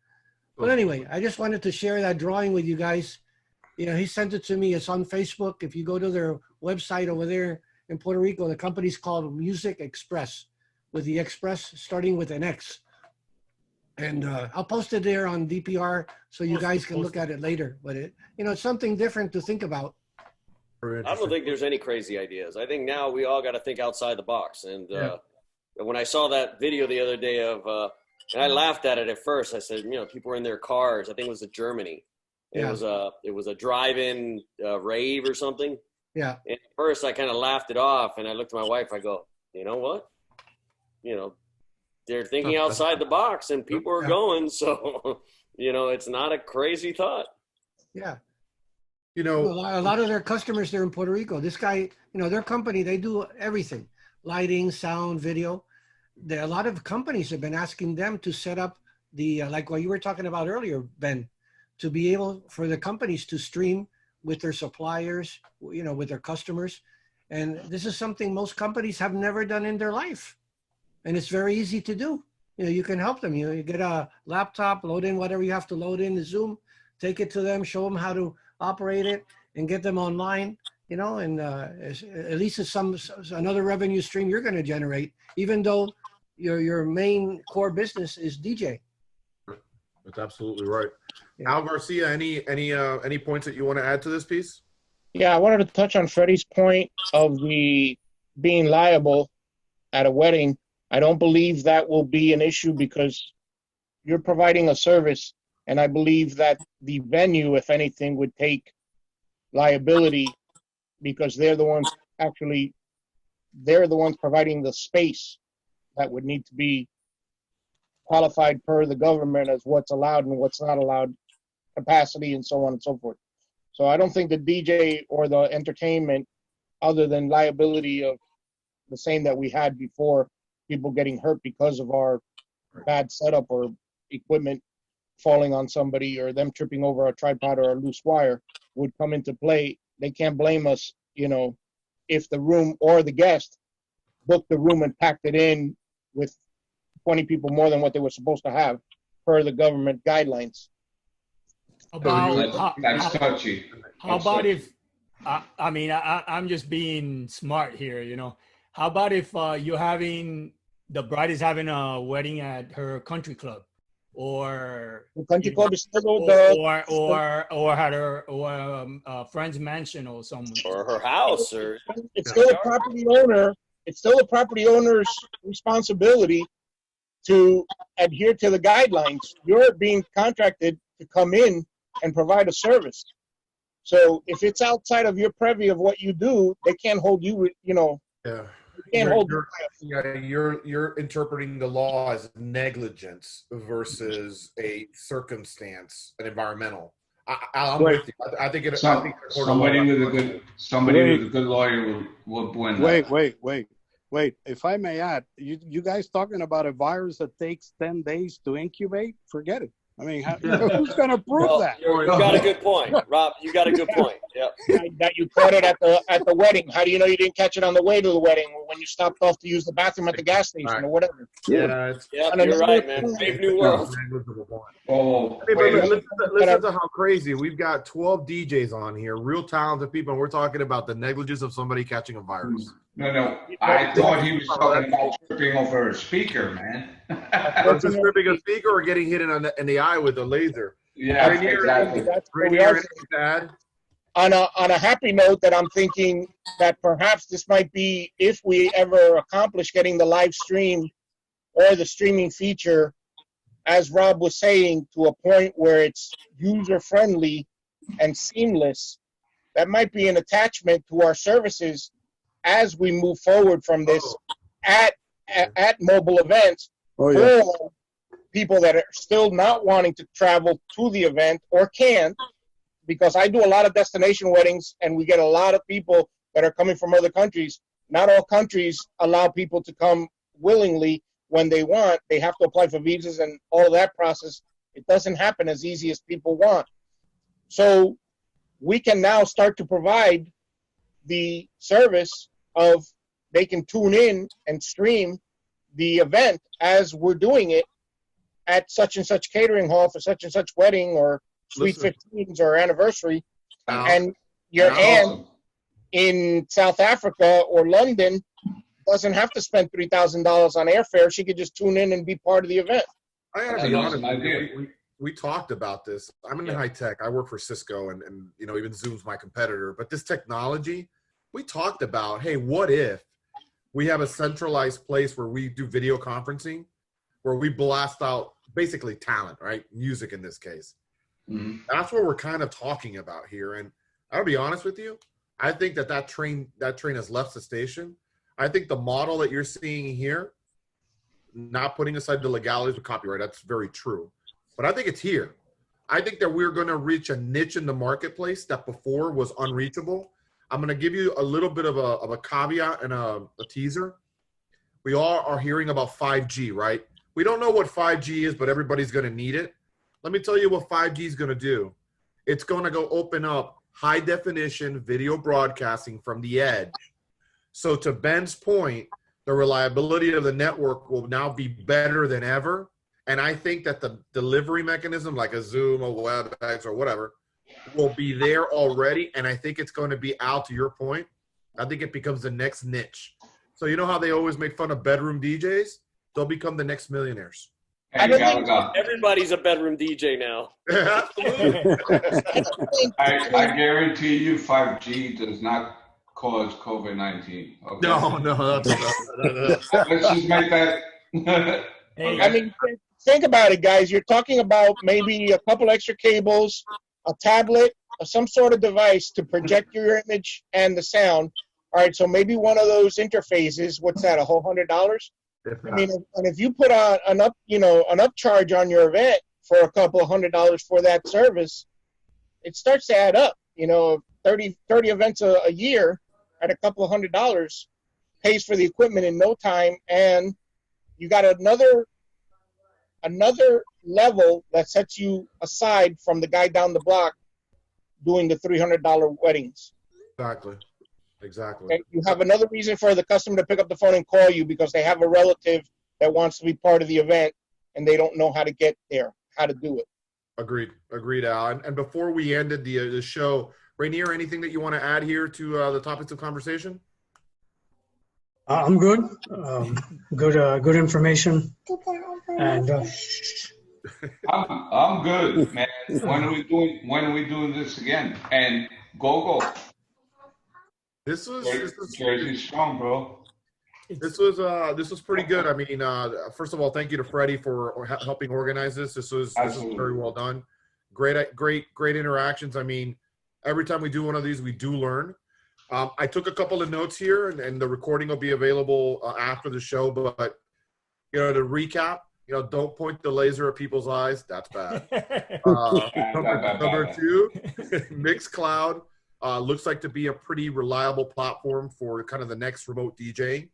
But anyway, I just wanted to share that drawing with you guys. You know, he sent it to me. It's on Facebook. If you go to their website over there in Puerto Rico, the company's called Music Express, with the Express starting with an X. And I'll post it there on DPR so you guys can look at it later. But it, you know, it's something different to think about. I don't think there's any crazy ideas. I think now we all got to think outside the box. And when I saw that video the other day of, and I laughed at it at first. I said, you know, people were in their cars. I think it was in Germany. It was a drive-in rave or something. Yeah. And at first, I kind of laughed it off, and I looked at my wife. I go, you know what? You know, they're thinking outside the box, and people are going. So, you know, it's not a crazy thought. Yeah. You know, A lot of their customers, they're in Puerto Rico. This guy, their company, they do everything, lighting, sound, video. A lot of companies have been asking them to set up the, like what you were talking about earlier, Ben, to be able for the companies to stream with their suppliers, with their customers. And this is something most companies have never done in their life. And it's very easy to do. You can help them. You get a laptop, load in whatever you have to load in the Zoom, take it to them, show them how to operate it, and get them online. And at least it's another revenue stream you're going to generate, even though your main core business is DJ. That's absolutely right. Yeah. Al Garcia, any points that you want to add to this piece? Yeah, I wanted to touch on Freddy's point of the being liable at a wedding. I don't believe that will be an issue because you're providing a service, and I believe that the venue, if anything, would take liability because they're the ones providing the space that would need to be qualified per the government as what's allowed and what's not allowed, capacity and so on and so forth. So I don't think the DJ or the entertainment, other than liability of the same that we had before, people getting hurt because of our bad setup or equipment falling on somebody or them tripping over a tripod or a loose wire, would come into play. They can't blame us, if the room or the guest booked the room and packed it in with 20 people more than what they were supposed to have per the government guidelines. That's touchy. How about if, I'm just being smart here, How about if the bride is having a wedding at her country club, or the country club is still or at her friend's mansion or something, or her house, or it's still a property owner. It's still a property owner's responsibility to adhere to the guidelines. You're being contracted to come in and provide a service. So if it's outside of your purview of what you do, they can't hold you. Yeah. You're interpreting the law as negligence versus a circumstance, an environmental. I'm with you. I think somebody with a good lawyer will win. Wait. If I may add, you guys talking about a virus that takes 10 days to incubate? Forget it. I mean, who's going to prove that? You got a good point, Rob. You got a good point. Yeah. That you caught it at the wedding. How do you know you didn't catch it on the way to the wedding, or when you stopped off to use the bathroom at the gas station or whatever? Yeah, you're right, man. Brave new world. Listen to how crazy. We've got 12 DJs on here, real talented people, and we're talking about the negligence of somebody catching a virus. No. I thought he was talking about tripping over a speaker, man. That's just tripping a speaker or getting hit in the eye with a laser. Yeah, exactly. On a happy note, that I'm thinking that perhaps this might be, if we ever accomplish getting the live stream or the streaming feature, as Rob was saying, to a point where it's user-friendly and seamless, that might be an attachment to our services as we move forward from this at mobile events for people that are still not wanting to travel to the event or can't, because I do a lot of destination weddings and we get a lot of people that are coming from other countries. Not all countries allow people to come willingly when they want. They have to apply for visas and all of that process. It doesn't happen as easy as people want. So we can now start to provide the service of they can tune in and stream the event as we're doing it at such and such catering hall for such and such wedding or sweet 15s or anniversary. And your aunt in South Africa or London doesn't have to spend $3,000 on airfare. She could just tune in and be part of the event. I gotta be honest with you. We talked about this. I'm in high tech. I work for Cisco, and even Zoom's my competitor. But this technology, we talked about, hey, what if we have a centralized place where we do video conferencing, where we blast out basically talent, right? Music in this case. Mm-hmm. That's what we're kind of talking about here. And I'll be honest with you. I think that train has left the station. I think the model that you're seeing here, not putting aside the legalities of copyright, that's very true. But I think it's here. I think that we're going to reach a niche in the marketplace that before was unreachable. I'm going to give you a little bit of a caveat and a teaser. We all are hearing about 5G, right? We don't know what 5G is, but everybody's going to need it. Let me tell you what 5G is going to do. It's going to go open up high definition video broadcasting from the edge. So to Ben's point, the reliability of the network will now be better than ever. And I think that the delivery mechanism, like a Zoom or WebEx or whatever, will be there already. And I think it's going to be, Al, to your point, I think it becomes the next niche. So you know how they always make fun of bedroom DJs? They'll become the next millionaires. Hey, Galaga. Everybody's a bedroom DJ now. I guarantee you 5G does not cause COVID-19. Okay? No. Let's just make that. I mean, think about it, guys. You're talking about maybe a couple extra cables, a tablet, or some sort of device to project your image and the sound. All right, so maybe one of those interfaces. What's that? A whole $100? I mean, and if you put on an upcharge on your event for a couple of $100 for that service, it starts to add up. 30 events a year at a couple of $100 pays for the equipment in no time, and you got another level that sets you aside from the guy down the block doing the $300 weddings. Exactly. Okay? You have another reason for the customer to pick up the phone and call you because they have a relative that wants to be part of the event and they don't know how to get there, how to do it. Agreed, Al. And before we ended the show, Rainier, anything that you want to add here to the topics of conversation? I'm good. Good information. And I'm good, man. When are we doing this again? And go. This was Jersey strong, bro. This was pretty good. I mean, first of all, thank you to Freddy for helping organize this. This was very well done. Great interactions. I mean, every time we do one of these, we do learn. I took a couple of notes here, and the recording will be available after the show. But to recap, don't point the laser at people's eyes. That's bad. Number two, Mixcloud looks like to be a pretty reliable platform for kind of the next remote DJ.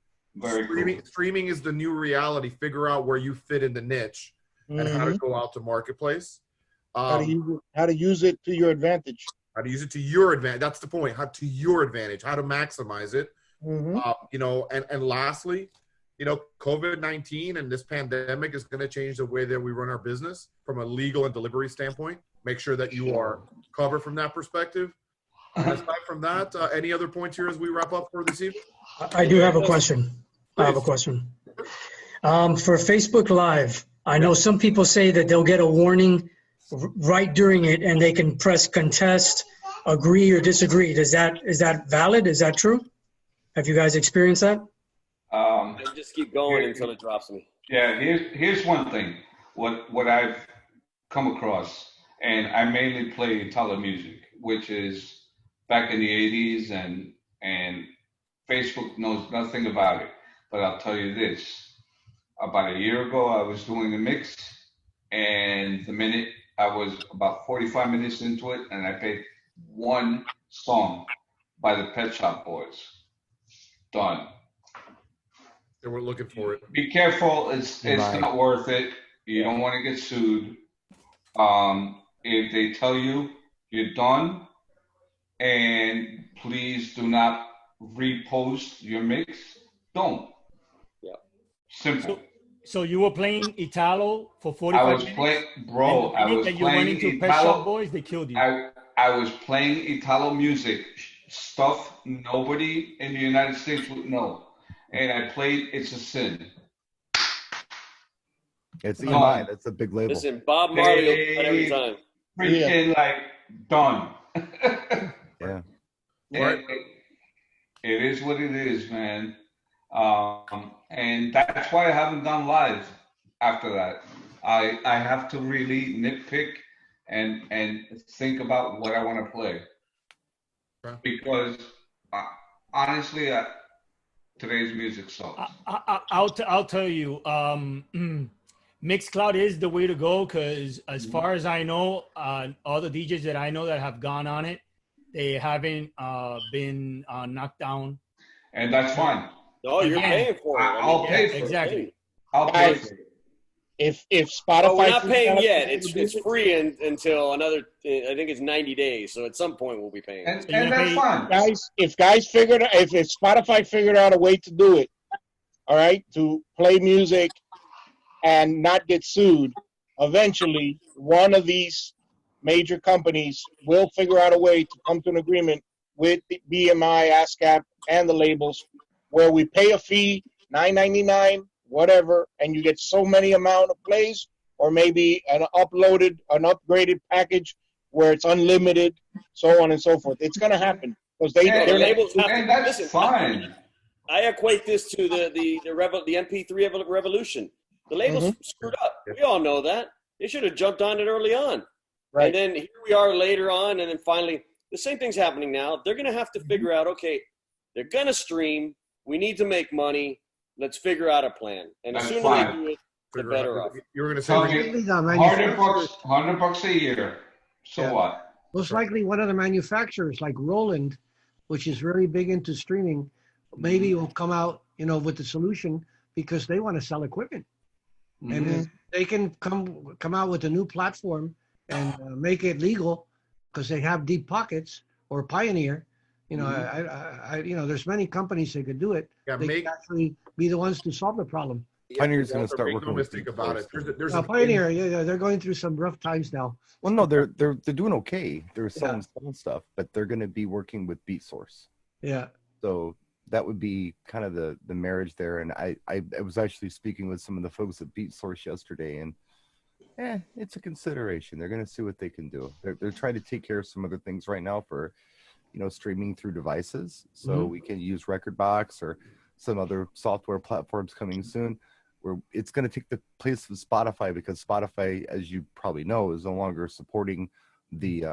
Streaming is the new reality. Figure out where you fit in the niche and how to go out to marketplace. How to use it to your advantage. How to use it to your advantage. That's the point. How to your advantage. How to maximize it. And lastly, COVID-19 and this pandemic is going to change the way that we run our business from a legal and delivery standpoint. Make sure that you are covered from that perspective. Aside from that, any other points here as we wrap up for this evening? I do have a question. I have a question. For Facebook Live, I know some people say that they'll get a warning right during it and they can press contest, agree or disagree. Is that valid? Is that true? Have you guys experienced that? Just keep going until it drops me. Yeah, here's one thing. What I've come across, and I mainly play Italo music, which is back in the 80s, and Facebook knows nothing about it. But I'll tell you this. About a year ago, I was doing a mix, and the minute I was about 45 minutes into it, and I played one song by the Pet Shop Boys. Done. They were looking for it. Be careful. It's not worth it. You don't want to get sued. If they tell you you're done, and please do not repost your mix, don't. Yeah. Simple. So you were playing Italo for 45 minutes? I was playing Pet Shop Boys, they killed you. I was playing Italo music, stuff nobody in the United States would know. And I played It's a Sin. It's EMI. That's a big label. Listen, Bob Marley will do that every time. Freaking done. Yeah. It is what it is, man. And that's why I haven't done live after that. I have to really nitpick and think about what I want to play. Because honestly, today's music sucks. I'll tell you, Mixcloud is the way to go because as far as I know, all the DJs that I know that have gone on it, they haven't been knocked down. And that's fine. No, you're paying for it. I'll pay for exactly. it. I'll pay for it. If Spotify, well, we're not paying yet. It's free until another. I think it's 90 days. So at some point we'll be paying. And that's fine, guys. If Spotify figured out a way to do it, all right, to play music and not get sued, eventually one of these major companies will figure out a way to come to an agreement with the BMI, ASCAP, and the labels, where we pay a fee, $9.99. whatever, and you get so many amount of plays, or maybe an upgraded package where it's unlimited, so on and so forth. It's going to happen because the labels have and that's fine. I equate this to the MP3 revolution. The labels screwed up. We all know that. They should have jumped on it early on. Right. And then here we are later on, and then finally, the same thing's happening now. They're going to have to figure out, okay, they're going to stream. We need to make money. Let's figure out a plan. And as soon as they do it, the better off. You were going to say $100 a year. So what? Most likely one of the manufacturers like Roland, which is very big into streaming, maybe will come out, with the solution because they want to sell equipment. And if they can come out with a new platform and make it legal because they have deep pockets, or Pioneer. There's many companies that could do it. Yeah, they could actually be the ones to solve the problem. Pioneer's going to start working. No mistake about it. There's Pioneer, they're going through some rough times now. Well, no, they're doing okay. They're selling some stuff, but they're going to be working with BeatSource. Yeah. So that would be kind of the marriage there. And I was actually speaking with some of the folks at BeatSource yesterday, and it's a consideration. They're going to see what they can do. They're trying to take care of some other things right now for, streaming through devices. So we can use Rekordbox or some other software platforms coming soon, where it's going to take the place of Spotify, because Spotify, as you probably know, is no longer supporting the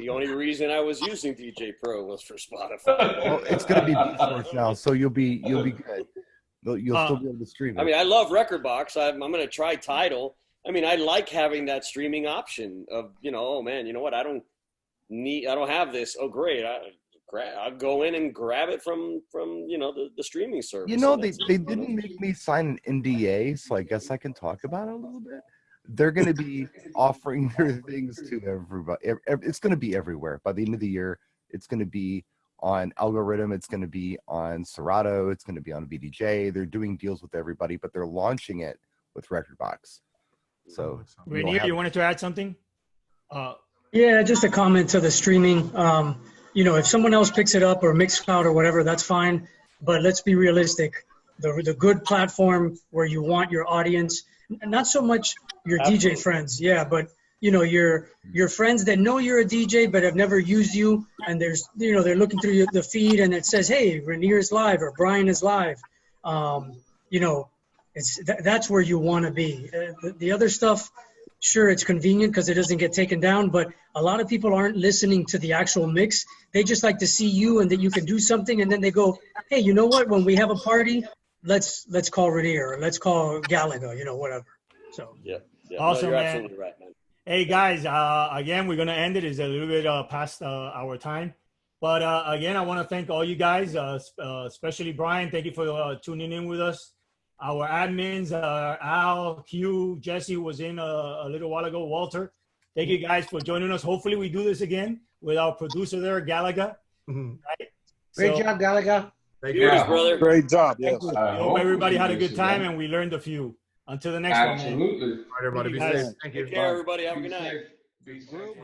only reason I was using DJ Pro was for Spotify. Well, it's going to be BeatSource now, so you'll be good. You'll still be able to stream it. I mean, I love Rekordbox. I'm going to try Tidal. I mean, I like having that streaming option of, oh man, you know what? I don't have this. Oh, great. I'll go in and grab it from the streaming service. They didn't make me sign an NDA, so I guess I can talk about it a little bit. They're going to be offering their things to everybody. It's going to be everywhere. By the end of the year, it's going to be on Algorithm. It's going to be on Serato. It's going to be on VDJ. They're doing deals with everybody, but they're launching it with Rekordbox. So, Rainier, you wanted to add something? Yeah, just a comment to the streaming. If someone else picks it up or Mixcloud or whatever, that's fine. But let's be realistic. The good platform where you want your audience, not so much your DJ friends, but your friends that know you're a DJ but have never used you, and they're looking through the feed and it says, hey, Rainier is live or Brian is live. That's where you want to be. The other stuff, sure, it's convenient because it doesn't get taken down, but a lot of people aren't listening to the actual mix. They just like to see you and that you can do something, and then they go, hey, you know what? When we have a party, let's call Rainier or let's call Galaga, whatever. So awesome, you're man. absolutely right, man. Hey guys, again, we're gonna end it. It's a little bit past our time, but again, I want to thank all you guys, especially Brian. Thank you for tuning in with us. Our admins, Al, Q, Jesse was in a little while ago, Walter. Thank you guys for joining us. Hopefully we do this again with our producer there, Galaga. Right? Great job, Galaga. Thank you, brother. Great job. Yes. I hope everybody had a good time and we learned a few. Until the next one. Absolutely. All right, everybody. Be Thank you, safe. Thank you. Take care, everybody. Have a good night. Be safe.